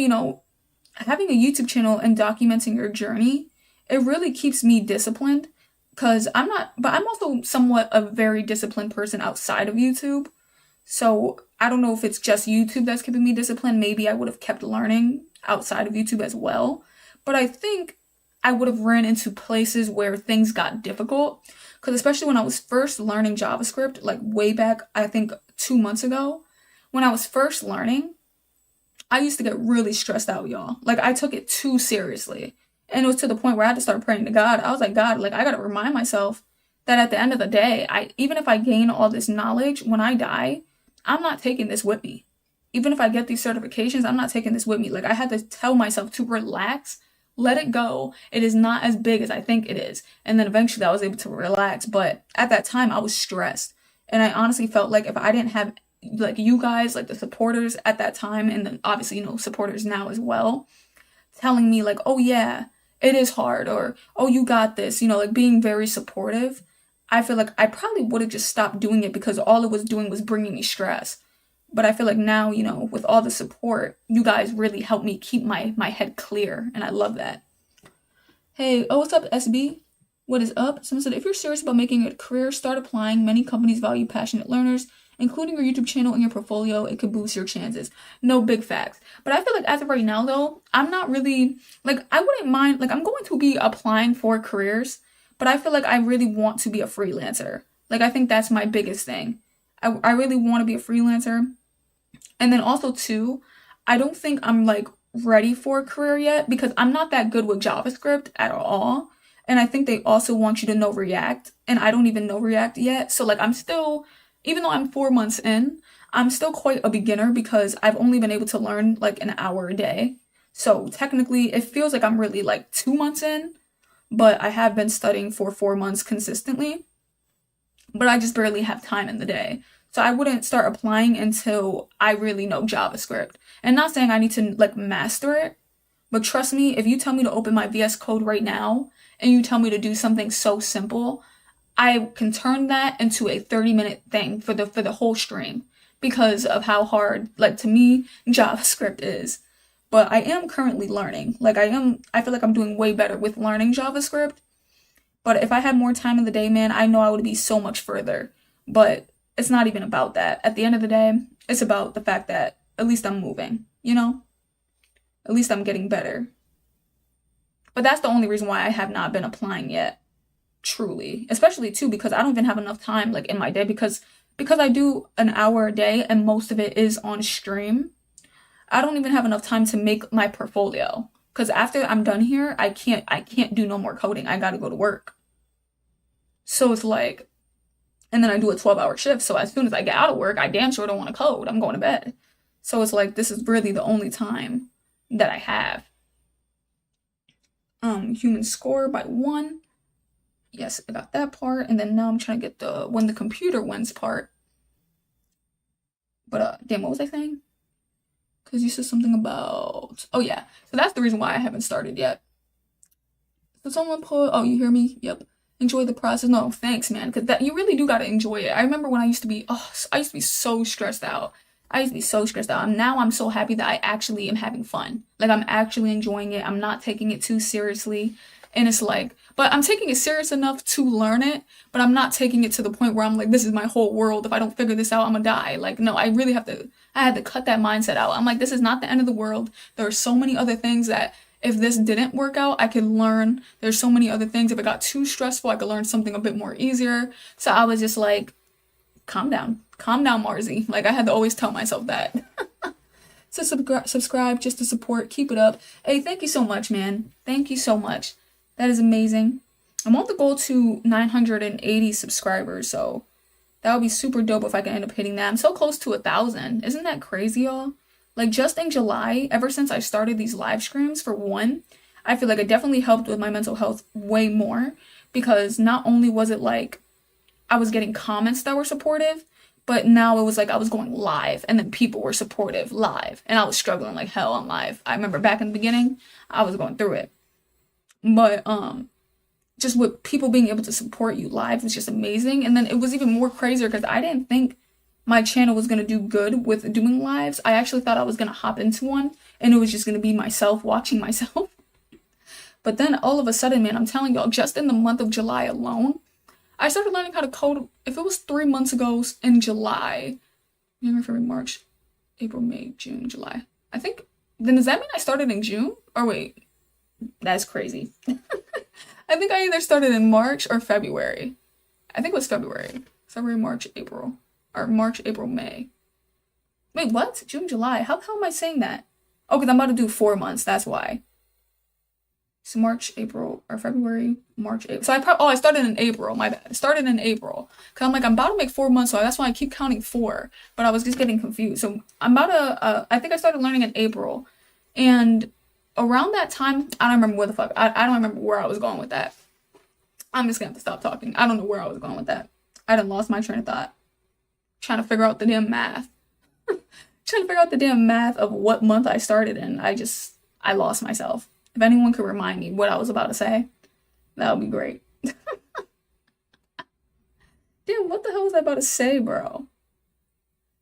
having a YouTube channel and documenting your journey, it really keeps me disciplined, because I'm also somewhat a very disciplined person outside of YouTube. So I don't know if it's just YouTube that's keeping me disciplined. Maybe I would have kept learning outside of YouTube as well. But I think I would have ran into places where things got difficult. Because especially when I was first learning JavaScript, like way back, I think 2 months ago, when I was first learning, I used to get really stressed out, y'all. Like, I took it too seriously. And it was to the point where I had to start praying to God. I was like, God, like, I got to remind myself that at the end of the day, even if I gain all this knowledge, when I die, I'm not taking this with me. Even if I get these certifications, I'm not taking this with me. Like, I had to tell myself to relax, let it go. It is not as big as I think it is. And then eventually I was able to relax. But at that time, I was stressed. And I honestly felt like if I didn't have like you guys, like the supporters at that time, and then obviously, supporters now as well, telling me like, oh yeah, it is hard, or oh, you got this, like being very supportive, I feel like I probably would have just stopped doing it, because all it was doing was bringing me stress. But I feel like now, with all the support, you guys really help me keep my head clear, and I love that. Hey, what's up, SB? What is up? Someone said, if you're serious about making it a career, start applying. Many companies value passionate learners. Including your YouTube channel in your portfolio, it could boost your chances. No big facts. But I feel like as of right now, though, I'm not really, like, I wouldn't mind, like, I'm going to be applying for careers, but I feel like I really want to be a freelancer. Like, I think that's my biggest thing. I really want to be a freelancer. And then also, too, I don't think I'm, like, ready for a career yet, because I'm not that good with JavaScript at all. And I think they also want you to know React, and I don't even know React yet. So, like, I'm still, even though I'm 4 months in, I'm still quite a beginner, because I've only been able to learn like an hour a day. So technically it feels like I'm really like 2 months in, but I have been studying for 4 months consistently, but I just barely have time in the day. So I wouldn't start applying until I really know JavaScript. And not saying I need to like master it, but trust me, if you tell me to open my VS Code right now and you tell me to do something so simple, I can turn that into a 30-minute thing for the whole stream, because of how hard, like, to me, JavaScript is. But I am currently learning. Like, I feel like I'm doing way better with learning JavaScript. But if I had more time in the day, man, I know I would be so much further. But it's not even about that. At the end of the day, it's about the fact that at least I'm moving, At least I'm getting better. But that's the only reason why I have not been applying yet. Truly, especially too, because I don't even have enough time like in my day, because I do an hour a day and most of it is on stream. I don't even have enough time to make my portfolio, because after I'm done here, I can't do no more coding. I gotta go to work. So it's like, and then I do a 12-hour shift, so as soon as I get out of work, I damn sure don't want to code. I'm going to bed. So it's like, this is really the only time that I have. Human score by 1. Yes, I got that part, and then now I'm trying to get the when the computer wins part. But damn, what was I saying? Because you said something about, oh yeah. So that's the reason why I haven't started yet. So someone put, oh, you hear me? Yep. Enjoy the process. No, thanks, man. Because that, you really do got to enjoy it. I remember when I used to be, I used to be so stressed out. I used to be so stressed out. And now I'm so happy that I actually am having fun. Like, I'm actually enjoying it. I'm not taking it too seriously. And it's like, but I'm taking it serious enough to learn it, but I'm not taking it to the point where I'm like, this is my whole world. If I don't figure this out, I'm gonna die. Like, no, I really have to, I had to cut that mindset out. I'm like, this is not the end of the world. There are so many other things that if this didn't work out, I could learn. There's so many other things. If it got too stressful, I could learn something a bit more easier. So I was just like, calm down, Marzi. Like, I had to always tell myself that. So subscribe just to support, keep it up. Hey, thank you so much, man. Thank you so much. That is amazing. I'm on the goal to 980 subscribers, so that would be super dope if I can end up hitting that. I'm so close to 1,000. Isn't that crazy, y'all? Like, just in July, ever since I started these live streams, for one, I feel like it definitely helped with my mental health way more, because not only was it like I was getting comments that were supportive, but now it was like I was going live and then people were supportive live, and I was struggling like hell on live. I remember back in the beginning, I was going through it. But just with people being able to support you live was just amazing. And then it was even more crazier because I didn't think my channel was going to do good with doing lives. I actually thought I was going to hop into one and it was just going to be myself watching myself. But then all of a sudden, man, I'm telling y'all, just in the month of July alone, I started learning how to code. If it was 3 months ago in July, January, February, March, April, May, June, July. I think, then does that mean I started in June? Or wait, that's crazy. I think I either started in March or February. I think it was February. February, March, April. Or March, April, May. Wait, what? June, July. How the hell am I saying that? Oh, because I'm about to do 4 months. That's why. So March, April, or February, March, April. So I started in April. My bad. I started in April. Because I'm about to make 4 months, so that's why I keep counting 4. But I was just getting confused. So I'm about to, I think I started learning in April. And around that time, I don't remember where the fuck, I don't remember where I was going with that. I'm just gonna have to stop talking. I don't know where I was going with that. I done lost my train of thought. Trying to figure out the damn math. Trying to figure out the damn math of what month I started in. I lost myself. If anyone could remind me what I was about to say, that would be great. Damn, what the hell was I about to say, bro?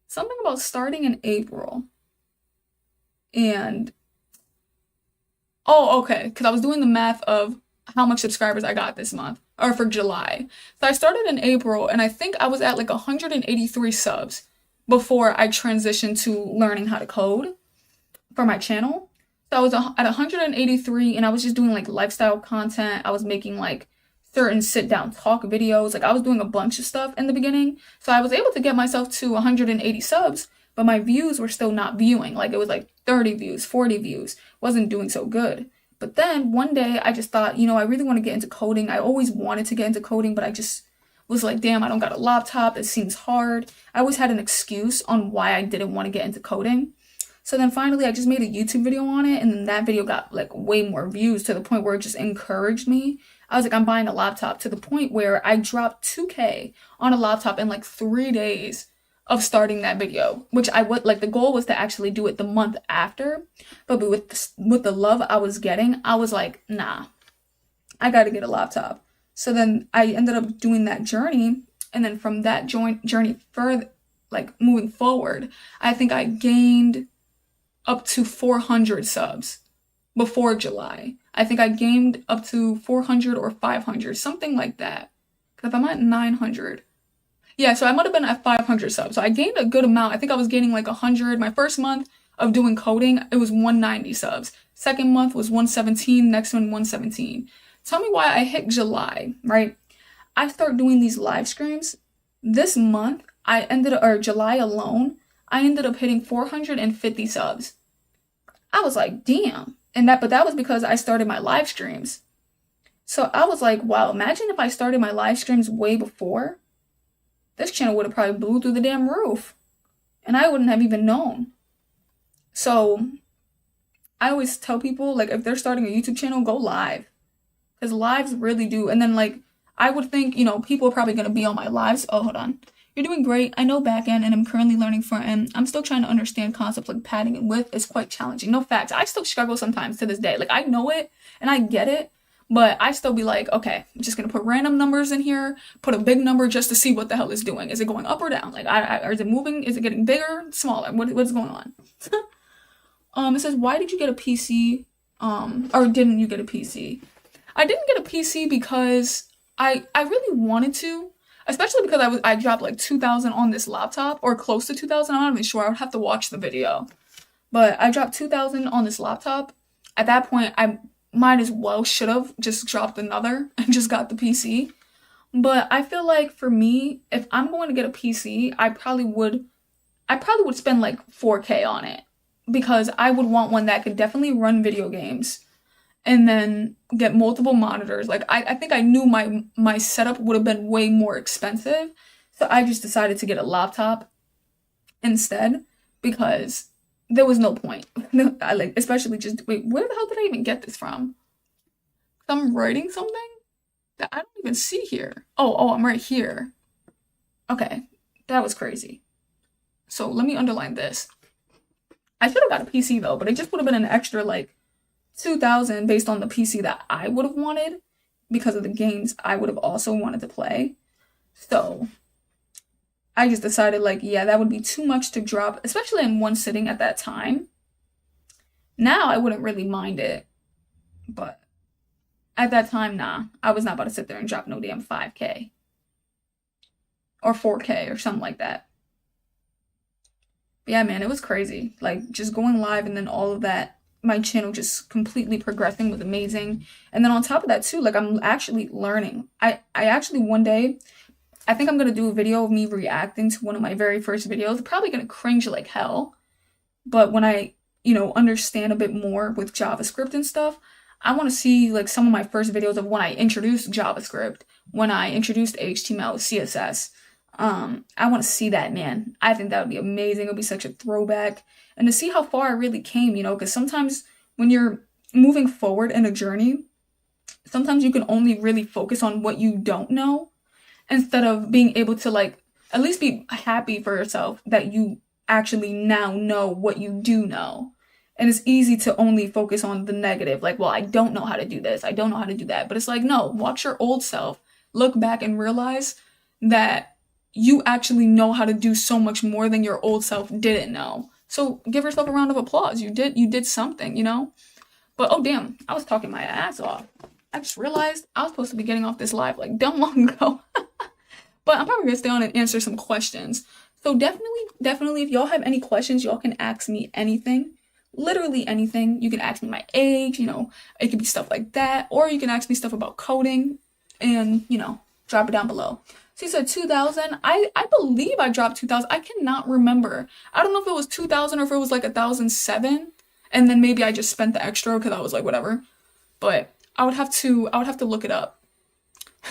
Something about starting in April. And oh, okay, because I was doing the math of how much subscribers I got this month, or for July. So I started in April, and I think I was at like 183 subs before I transitioned to learning how to code for my channel. So I was at 183, and I was just doing like lifestyle content. I was making like certain sit-down talk videos. Like, I was doing a bunch of stuff in the beginning. So I was able to get myself to 180 subs, but my views were still not viewing. Like, it was like 30 views, 40 views. Wasn't doing so good. But then one day I just thought, I really want to get into coding. I always wanted to get into coding, but I just was like, damn, I don't got a laptop. It seems hard. I always had an excuse on why I didn't want to get into coding. So then finally I just made a YouTube video on it, and then that video got like way more views to the point where it just encouraged me. I was like, I'm buying a laptop, to the point where I dropped 2K on a laptop in like 3 days of starting that video, which I would like, the goal was to actually do it the month after, but with the love I was getting, I was like, nah, I got to get a laptop. So then I ended up doing that journey, and then from that journey further, like moving forward, I think I gained up to 400 subs before July. I think I gained up to 400 or 500, something like that. Because if I'm at 900, yeah, so I might have been at 500 subs. So I gained a good amount. I think I was gaining like 100. My first month of doing coding, it was 190 subs. Second month was 117. Next one, 117. Tell me why I hit July, right? I start doing these live streams. This month, July alone, I ended up hitting 450 subs. I was like, damn. But that was because I started my live streams. So I was like, wow, imagine if I started my live streams way before. This channel would have probably blew through the damn roof. And I wouldn't have even known. So I always tell people, like, if they're starting a YouTube channel, go live. Because lives really do. And then, like, I would think, people are probably going to be on my lives. Oh, hold on. You're doing great. I know backend and I'm currently learning front end. I'm still trying to understand concepts like padding and width. It's quite challenging. No facts. I still struggle sometimes to this day. Like I know it and I get it, but I still be like, okay, I'm just gonna put random numbers in here, put a big number just to see what the hell is doing. Is it going up or down? Like, is it moving? Is it getting bigger, smaller? What's going on? It says, why did you get a PC? Or didn't you get a PC? I didn't get a PC because I really wanted to, especially because I dropped like 2,000 on this laptop or close to 2,000. I'm not even sure. I would have to watch the video, but I dropped 2,000 on this laptop. At that point, I might as well should have just dropped another and just got the PC. But I feel like for me, if I'm going to get a PC, I probably would spend like 4K on it because I would want one that could definitely run video games and then get multiple monitors. Like I think I knew my setup would have been way more expensive. So I just decided to get a laptop instead because there was no point. I like especially just wait, where the hell did I even get this from? I'm writing something that I don't even see here. Oh, I'm right here. Okay. That was crazy. So let me underline this. I should have got a PC though, but it just would have been an extra like 2,000 based on the PC that I would have wanted because of the games I would have also wanted to play. So I just decided like, yeah, that would be too much to drop, especially in one sitting at that time. Now I wouldn't really mind it, but at that time, nah, I was not about to sit there and drop no damn 5K or 4K or something like that. But yeah, man, it was crazy. Like just going live and then all of that, my channel just completely progressing was amazing. And then on top of that too, like I'm actually learning. I actually one day, I think I'm gonna do a video of me reacting to one of my very first videos. Probably gonna cringe like hell. But when I, understand a bit more with JavaScript and stuff, I want to see like some of my first videos of when I introduced JavaScript, when I introduced HTML, CSS. I want to see that, man. I think that would be amazing. It'll be such a throwback. And to see how far I really came, because sometimes when you're moving forward in a journey, sometimes you can only really focus on what you don't know instead of being able to like at least be happy for yourself that you actually now know what you do know. And it's easy to only focus on the negative, like, well, I don't know how to do this, I don't know how to do that. But it's like, no, watch your old self, look back and realize that you actually know how to do so much more than your old self didn't know. So give yourself a round of applause. You did something, But oh damn, I was talking my ass off. I just realized I was supposed to be getting off this live like dumb long ago. But I'm probably gonna stay on and answer some questions. So definitely, if y'all have any questions, y'all can ask me anything. Literally anything. You can ask me my age, it could be stuff like that. Or you can ask me stuff about coding and, drop it down below. So you said 2,000. I believe I dropped 2,000. I cannot remember. I don't know if it was 2,000 or if it was like 1,007. And then maybe I just spent the extra because I was like, whatever. But I would have to look it up.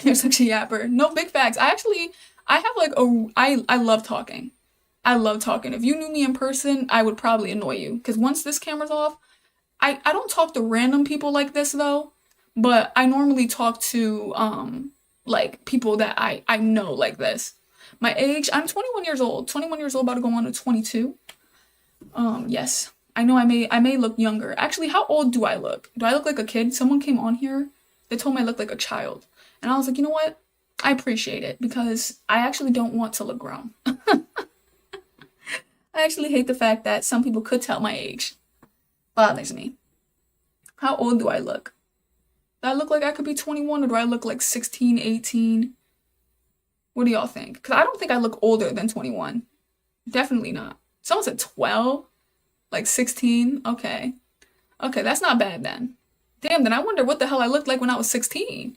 You're such a yapper. No, big facts. I have like I love talking. I love talking. If you knew me in person, I would probably annoy you. Because once this camera's off, I don't talk to random people like this though. But I normally talk to like people that I know like this. My age, I'm 21 years old. 21 years old, about to go on to 22. Yes. I know I may look younger. Actually, how old do I look? Do I look like a kid? Someone came on here. They told me I look like a child. And I was like, you know what? I appreciate it because I actually don't want to look grown. I actually hate the fact that some people could tell my age. Bothers me. How old do I look? Do I look like I could be 21 or do I look like 16, 18? What do y'all think? Because I don't think I look older than 21. Definitely not. Someone said 12? Like 16? Okay. Okay, that's not bad then. Damn, then I wonder what the hell I looked like when I was 16.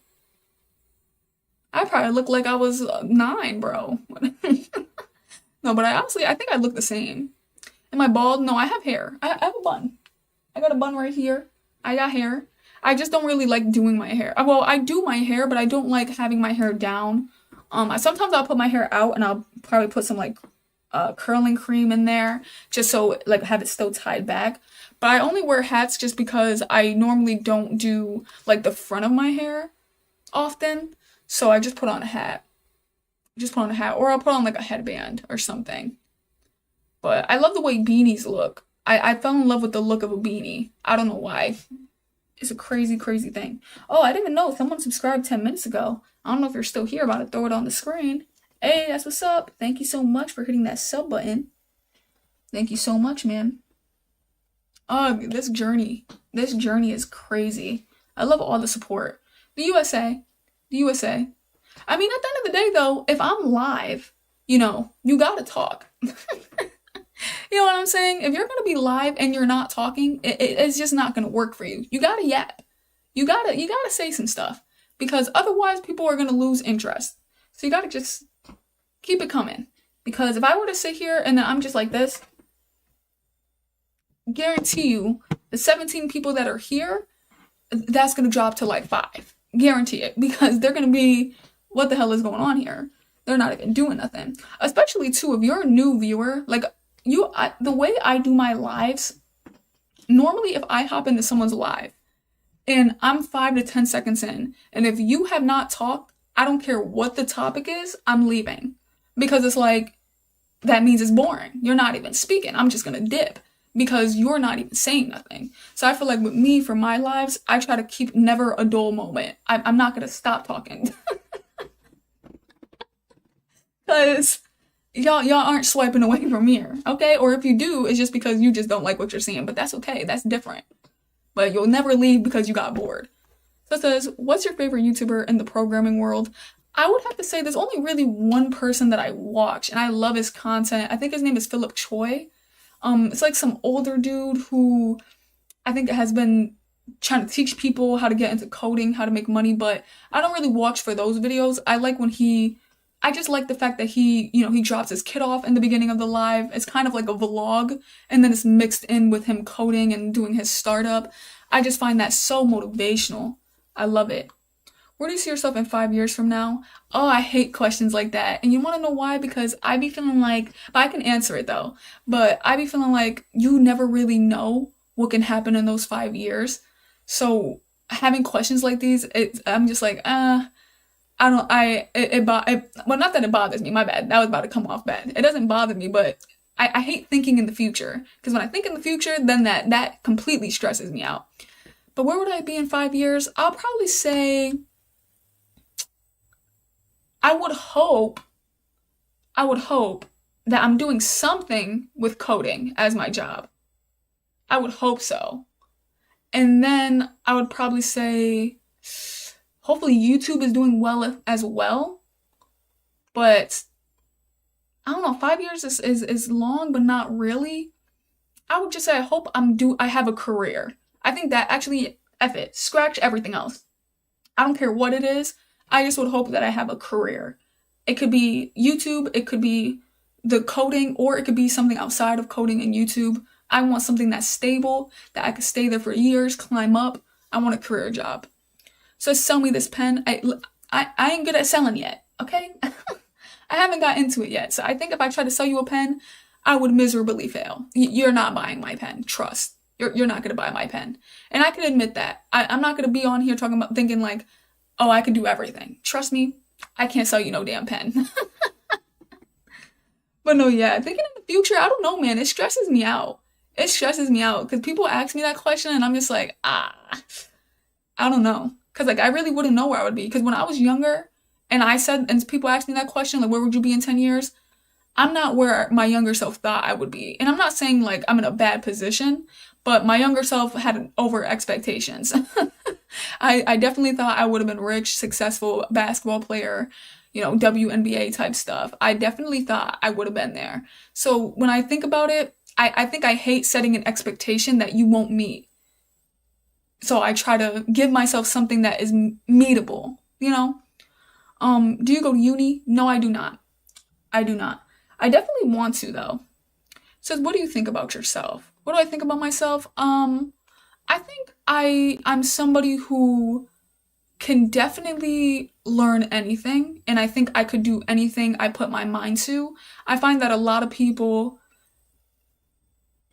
I probably looked like I was 9, bro. No, but I think I look the same. Am I bald? No, I have hair. I have a bun. I got a bun right here. I got hair. I just don't really like doing my hair. Well, I do my hair, but I don't like having my hair down. Sometimes I'll put my hair out and I'll probably put some like curling cream in there just so like have it still tied back. But I only wear hats just because I normally don't do like the front of my hair often. So I just put on a hat. Just put on a hat, or I'll put on like a headband or something. But I love the way beanies look. I fell in love with the look of a beanie. I don't know why. It's a crazy, crazy thing. Oh, I didn't even know someone subscribed 10 minutes ago. I don't know if you're still here. About to throw it on the screen. Hey, that's what's up. Thank you so much for hitting that sub button. Thank you so much, man. This journey is crazy. I love all the support. The USA, the USA. I mean, at the end of the day, though, if I'm live, you gotta talk. You know what I'm saying? If you're gonna be live and you're not talking, it's just not gonna work for you. You gotta yap. You gotta say some stuff because otherwise people are gonna lose interest. So you gotta just keep it coming. Because if I were to sit here and then I'm just like this, guarantee you the 17 people that are here, that's gonna drop to like 5. Guarantee it. Because they're gonna be, what the hell is going on here? They're not even doing nothing. Especially too, if you're a new viewer, like the way I do my lives, normally if I hop into someone's live and I'm 5 to 10 seconds in, and if you have not talked, I don't care what the topic is, I'm leaving. Because it's like, that means it's boring. You're not even speaking. I'm just gonna dip because you're not even saying nothing. So I feel like with me, for my lives, I try to keep never a dull moment. I'm not gonna stop talking. Because y'all aren't swiping away from here, okay? Or if you do, it's just because you just don't like what you're seeing, but that's okay. That's different. But you'll never leave because you got bored. So it says, what's your favorite YouTuber in the programming world? I would have to say there's only really one person that I watch and I love his content. I think his name is Philip Choi. It's like some older dude who I think has been trying to teach people how to get into coding, how to make money, but I don't really watch for those videos. I just like the fact that he drops his kid off in the beginning of the live. It's kind of like a vlog, and then it's mixed in with him coding and doing his startup. I just find that so motivational. I love it. Where do you see yourself in 5 years from now? Oh, I hate questions like that. And you want to know why? Because I be feeling like, but I can answer it though, but I be feeling like you never really know what can happen in those 5 years. So having questions like these, I'm just like, I don't, well, not that it bothers me, my bad. That was about to come off bad. It doesn't bother me, but I hate thinking in the future. Because when I think in the future, then that completely stresses me out. But where would I be in 5 years? I'll probably say, I would hope that I'm doing something with coding as my job. I would hope so. And then I would probably say, hopefully YouTube is doing well as well. But I don't know, 5 years is long, but not really. I would just say I hope I have a career. I think that actually, F it, scratch everything else. I don't care what it is. I just would hope that I have a career. It could be YouTube, it could be the coding, or it could be something outside of coding and YouTube. I want something that's stable, that I could stay there for years, climb up. I want a career job. So sell me this pen. I ain't good at selling yet, okay? I haven't got into it yet. So I think if I try to sell you a pen, I would miserably fail. You're not buying my pen. Trust. You're not going to buy my pen. And I can admit that. I'm not going to be on here talking about thinking like, oh, I can do everything. Trust me, I can't sell you no damn pen. But no, yeah, thinking in the future, I don't know, man. It stresses me out. It stresses me out because people ask me that question and I'm just like, I don't know. Because like I really wouldn't know where I would be. Because when I was younger and people asked me that question, like, where would you be in 10 years? I'm not where my younger self thought I would be. And I'm not saying like I'm in a bad position, but my younger self had over expectations. I definitely thought I would have been rich, successful basketball player, WNBA type stuff. I definitely thought I would have been there. So when I think about it, I think I hate setting an expectation that you won't meet. So I try to give myself something that is meetable, Do you go to uni? No, I do not. I do not. I definitely want to though. So what do you think about yourself? What do I think about myself? I think I'm somebody who can definitely learn anything, and I think I could do anything I put my mind to. I find that a lot of people,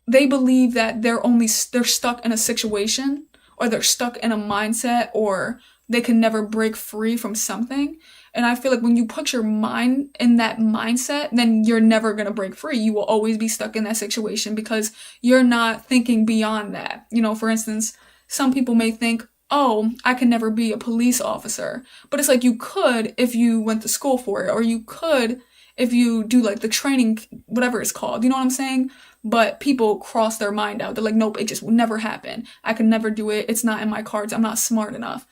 they believe that they're stuck in a situation, or they're stuck in a mindset, or they can never break free from something. And I feel like when you put your mind in that mindset, then you're never going to break free. You will always be stuck in that situation because you're not thinking beyond that. You know, for instance, some people may think, oh, I can never be a police officer. But it's like you could if you went to school for it, or you could if you do like the training, whatever it's called. You know what I'm saying? But people cross their mind out. They're like, nope, it just will never happen. I can never do it. It's not in my cards. I'm not smart enough.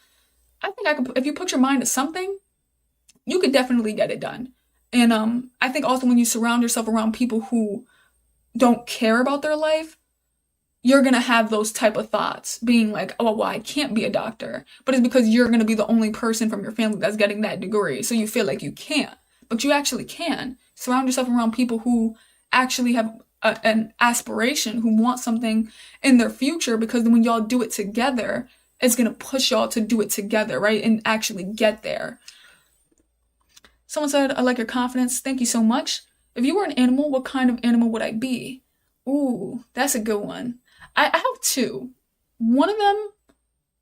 I think I could, if you put your mind to something, you could definitely get it done. And I think also when you surround yourself around people who don't care about their life, you're gonna have those type of thoughts, being like, oh, well, I can't be a doctor. But it's because you're gonna be the only person from your family that's getting that degree. So you feel like you can't, but you actually can. Surround yourself around people who actually have an aspiration, who want something in their future, because when y'all do it together, it's gonna push y'all to do it together, right? And actually get there. Someone said, I like your confidence. Thank you so much. If you were an animal, what kind of animal would I be? Ooh, that's a good one. I have two. One of them,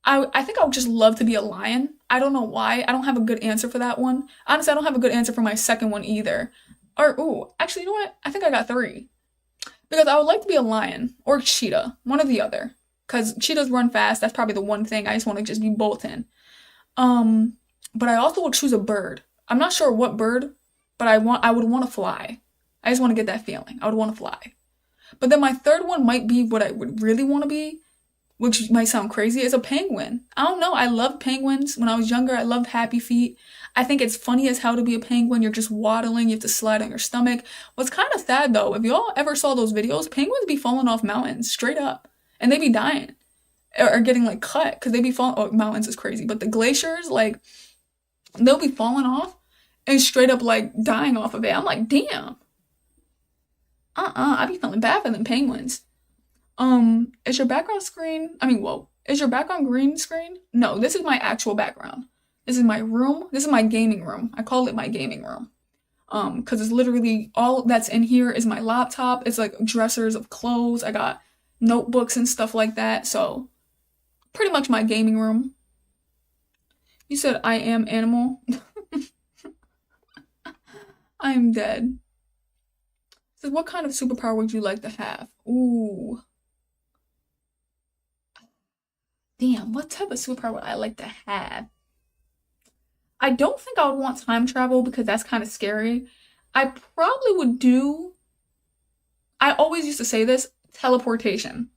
I think I would just love to be a lion. I don't know why. I don't have a good answer for that one. Honestly, I don't have a good answer for my second one either. Or, ooh, actually, you know what? I think I got three. Because I would like to be a lion or a cheetah, one or the other. Because cheetahs run fast. That's probably the one thing I just want to just be both in. But I also would choose a bird. I'm not sure what bird, but I would want to fly. I just want to get that feeling. I would want to fly. But then my third one might be what I would really want to be, which might sound crazy, is a penguin. I don't know. I loved penguins. When I was younger, I loved Happy Feet. I think it's funny as how to be a penguin. You're just waddling. You have to slide on your stomach. What's kind of sad, though, if y'all ever saw those videos, penguins be falling off mountains straight up. And they be dying. Or getting, like, cut. Because they be falling... Oh, mountains is crazy. But the glaciers, like, they'll be falling off and straight up, like, dying off of it. I'm like, damn. I be feeling bad for them penguins. Is your background screen... Is your background green screen? No, this is my actual background. This is my room. This is my gaming room. I call it my gaming room. Because it's literally... all that's in here is my laptop. It's, like, dressers of clothes. I got notebooks and stuff like that. So, pretty much my gaming room. You said I am animal. I am dead. So what kind of superpower would you like to have? Ooh. Damn, what type of superpower would I like to have? I don't think I would want time travel because that's kind of scary. I probably would do... I always used to say this, teleportation.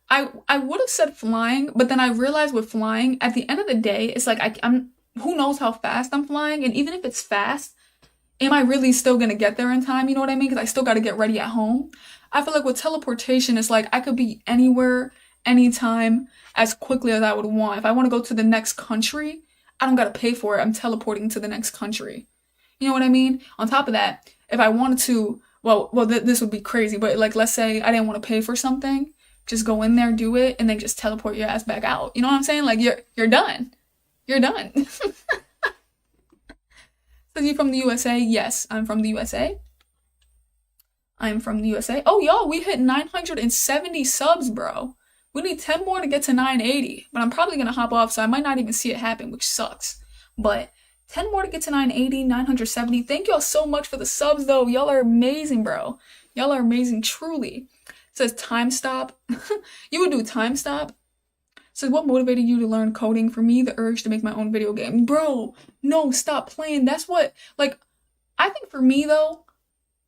I would have said flying, but then I realized with flying, at the end of the day, it's like I'm... Who knows how fast I'm flying? And even if it's fast, am I really still gonna get there in time? You know what I mean? Because I still gotta get ready at home. I feel like with teleportation, it's like I could be anywhere, anytime, as quickly as I would want. If I want to go to the next country, I don't gotta pay for it. I'm teleporting to the next country. You know what I mean? On top of that, if I wanted to, this would be crazy, but like, let's say I didn't want to pay for something, just go in there, do it, and then just teleport your ass back out. You know what I'm saying? Like, you're done. You're done. So you from the USA? Yes, I'm from the USA. I'm from the USA. Oh, y'all, we hit 970 subs, bro. We need 10 more to get to 980. But I'm probably going to hop off, so I might not even see it happen, which sucks. But 10 more to get to 980, 970. Thank y'all so much for the subs, though. Y'all are amazing, bro. Y'all are amazing, truly. It says time stop. You would do time stop? So what motivated you to learn coding? For me, the urge to make my own video game. Bro, no, stop playing. That's what, like, I think for me, though,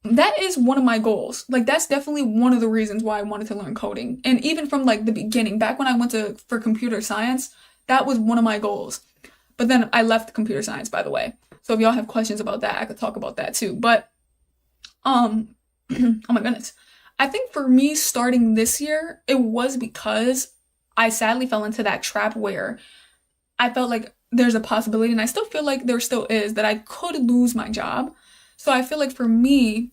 that is one of my goals. Like, that's definitely one of the reasons why I wanted to learn coding. And even from, like, the beginning, back when I went for computer science, that was one of my goals. But then I left computer science, by the way. So if y'all have questions about that, I could talk about that, too. But, oh my goodness. I think for me, starting this year, it was because I sadly fell into that trap where I felt like there's a possibility, and I still feel like there still is, that I could lose my job. So I feel like for me,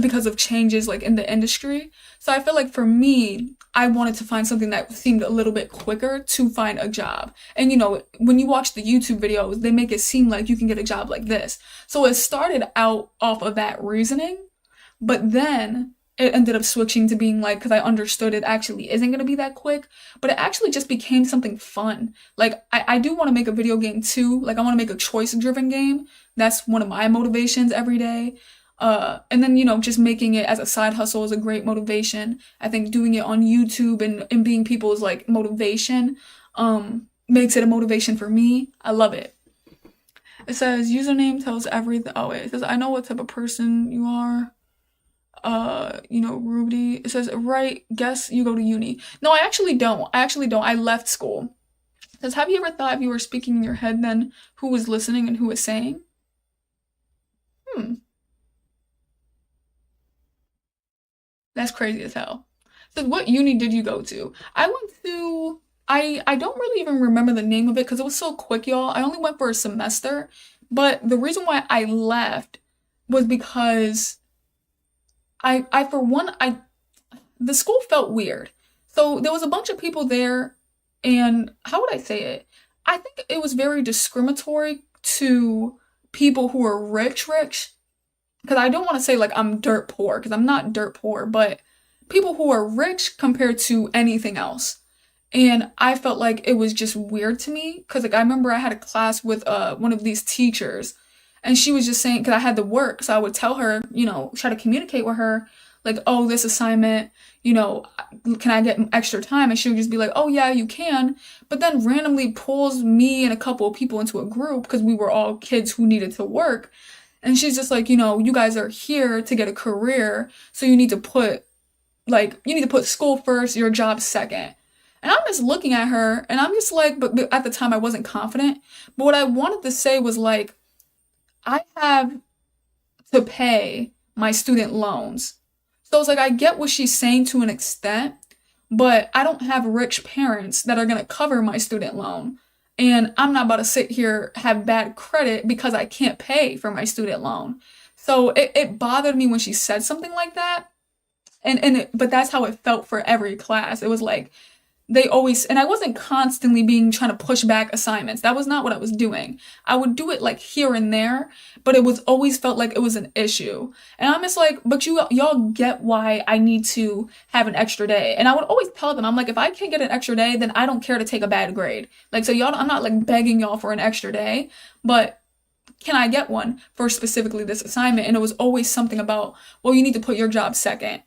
because of changes like in the industry, so I feel like for me, I wanted to find something that seemed a little bit quicker to find a job. And you know, when you watch the YouTube videos, they make it seem like you can get a job like this. So it started out off of that reasoning, but then it ended up switching to being like, because I understood it actually isn't going to be that quick, but it actually just became something fun. Like, I do want to make a video game too. Like, I want to make a choice driven game. That's one of my motivations every day. And then, just making it as a side hustle is a great motivation. I think doing it on YouTube and being people's like motivation, makes it a motivation for me. I love it. It says username tells everything. Oh wait, it says I know what type of person you are. Ruby. It says, right, guess you go to uni. No, I actually don't. I left school. It says, have you ever thought if you were speaking in your head then who was listening and who was saying? Hmm, that's crazy as hell. It says, what uni did you go to? I went to, I don't really even remember the name of it because it was so quick, y'all. I only went for a semester, but the reason why I left was because I for one, the school felt weird. So there was a bunch of people there, and how would I say it? I think it was very discriminatory to people who are rich, because I don't want to say like I'm dirt poor, because I'm not dirt poor, but people who are rich compared to anything else. And I felt like it was just weird to me because like I remember I had a class with one of these teachers, and she was just saying because I had to work, so I would tell her, try to communicate with her like, oh, this assignment, can I get extra time? And she would just be like, oh yeah, you can, but then randomly pulls me and a couple of people into a group because we were all kids who needed to work. And she's just like, you guys are here to get a career, so you need to put school first, your job second. And I'm just looking at her and I'm just like, but at the time I wasn't confident. But what I wanted to say was like, I have to pay my student loans. So it's like, I get what she's saying to an extent, but I don't have rich parents that are going to cover my student loan. And I'm not about to sit here, have bad credit because I can't pay for my student loan. So it bothered me when she said something like that. But that's how it felt for every class. It was like, they always, and I wasn't constantly being trying to push back assignments. That was not what I was doing. I would do it like here and there, but it was always felt like it was an issue. And I'm just like, but y'all get why I need to have an extra day. And I would always tell them, I'm like, if I can't get an extra day, then I don't care to take a bad grade. Like, so y'all, I'm not like begging y'all for an extra day, but can I get one for specifically this assignment? And it was always something about, well, you need to put your job second.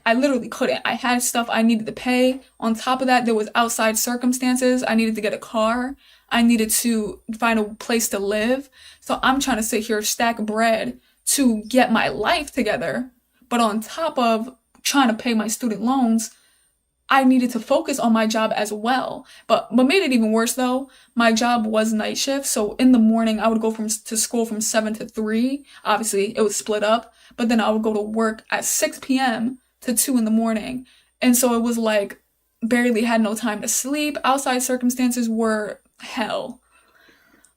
I literally couldn't. I had stuff I needed to pay. On top of that, there was outside circumstances. I needed to get a car. I needed to find a place to live. So I'm trying to sit here, stack bread to get my life together. But on top of trying to pay my student loans, I needed to focus on my job as well. But what made it even worse though, my job was night shift. So in the morning, I would go to school from 7 to 3. Obviously, it was split up. But then I would go to work at 6 p.m. to 2 in the morning. And so it was like barely had no time to sleep. Outside circumstances were hell.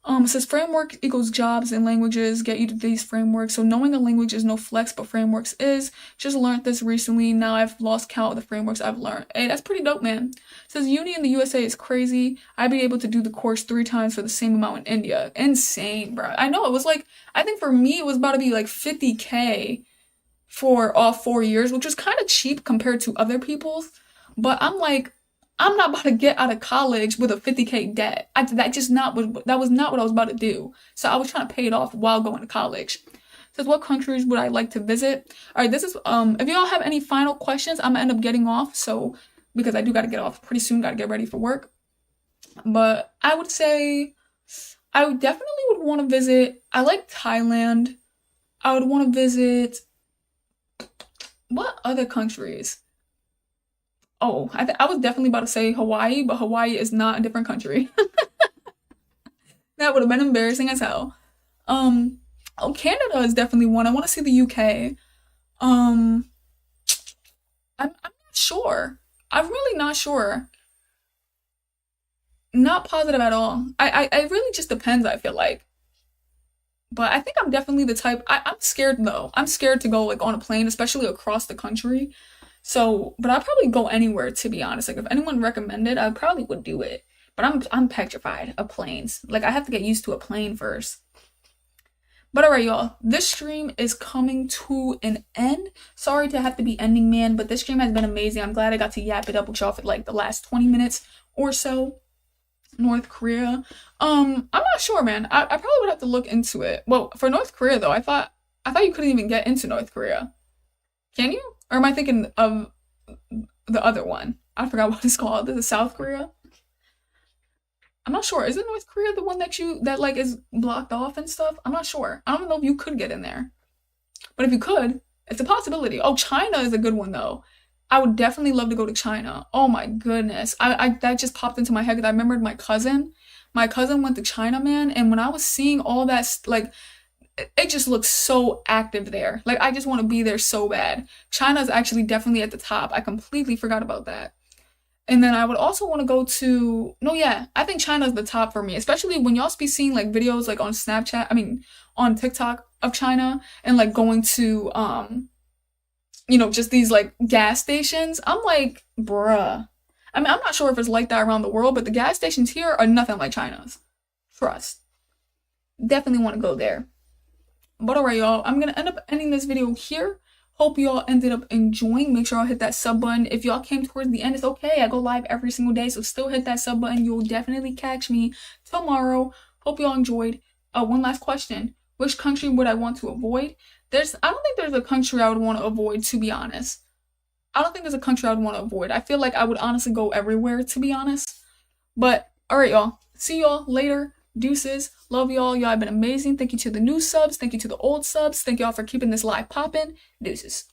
It says framework equals jobs and languages get you to these frameworks. So knowing a language is no flex, but frameworks is. Just learned this recently. Now I've lost count of the frameworks I've learned. Hey, that's pretty dope, man. It says uni in the USA is crazy. I'd be able to do the course 3 times for the same amount in India. Insane, bro. I know it was like, I think for me it was about to be like 50K for all 4 years, which was kind of cheap compared to other people's. But I'm like, I'm not about to get out of college with a 50K debt. That was not what I was about to do. So I was trying to pay it off while going to college. It says, what countries would I like to visit? All right, this is if y'all have any final questions, I'm gonna end up getting off. So because I do got to get off pretty soon, got to get ready for work. But I would say I would definitely would want to visit. I like Thailand. I would want to visit. What other countries? Oh, I was definitely about to say Hawaii, but Hawaii is not a different country. That would have been embarrassing as hell. Oh, Canada is definitely one. I want to see the UK. Um, I'm not sure. I'm really not sure. Not positive at all. I really just depends, I feel like. But I think I'm definitely the type. I'm scared though. I'm scared to go like on a plane, especially across the country. So, but I'd probably go anywhere to be honest. Like if anyone recommended, I probably would do it. But I'm petrified of planes. Like I have to get used to a plane first. But alright, y'all, this stream is coming to an end. Sorry to have to be ending, man, but this stream has been amazing. I'm glad I got to yap it up with y'all for like the last 20 minutes or so. North Korea. I'm not sure, man. I probably would have to look into it. Well, for North Korea though, I thought you couldn't even get into North Korea. Can you? Or am I thinking of the other one? I forgot what it's called. This is South Korea. I'm not sure. Isn't North Korea the one that like is blocked off and stuff? I'm not sure. I don't know if you could get in there. But if you could, it's a possibility. Oh, China is a good one though. I would definitely love to go to China. Oh my goodness. I that just popped into my head because I remembered my cousin. My cousin went to China, man, and when I was seeing all that, like, it just looks so active there. Like, I just want to be there so bad. China's actually definitely at the top. I completely forgot about that. And then I would also want to go to, no, yeah, I think China's the top for me, especially when y'all be seeing like videos like on Snapchat, I mean, on TikTok of China and like going to, just these like gas stations. I'm like, bruh. I mean, I'm not sure if it's like that around the world, but the gas stations here are nothing like China's. Trust. Definitely want to go there. But alright, y'all, I'm gonna end up ending this video here. Hope y'all ended up enjoying. Make sure y'all hit that sub button. If y'all came towards the end, it's okay. I go live every single day, so still hit that sub button. You'll definitely catch me tomorrow. Hope y'all enjoyed. One last question. Which country would I want to avoid? I don't think there's a country I would want to avoid, to be honest. I don't think there's a country I would want to avoid. I feel like I would honestly go everywhere, to be honest. But, alright, y'all. See y'all later. Deuces. Love y'all. Y'all have been amazing. Thank you to the new subs. Thank you to the old subs. Thank y'all for keeping this live popping. Deuces.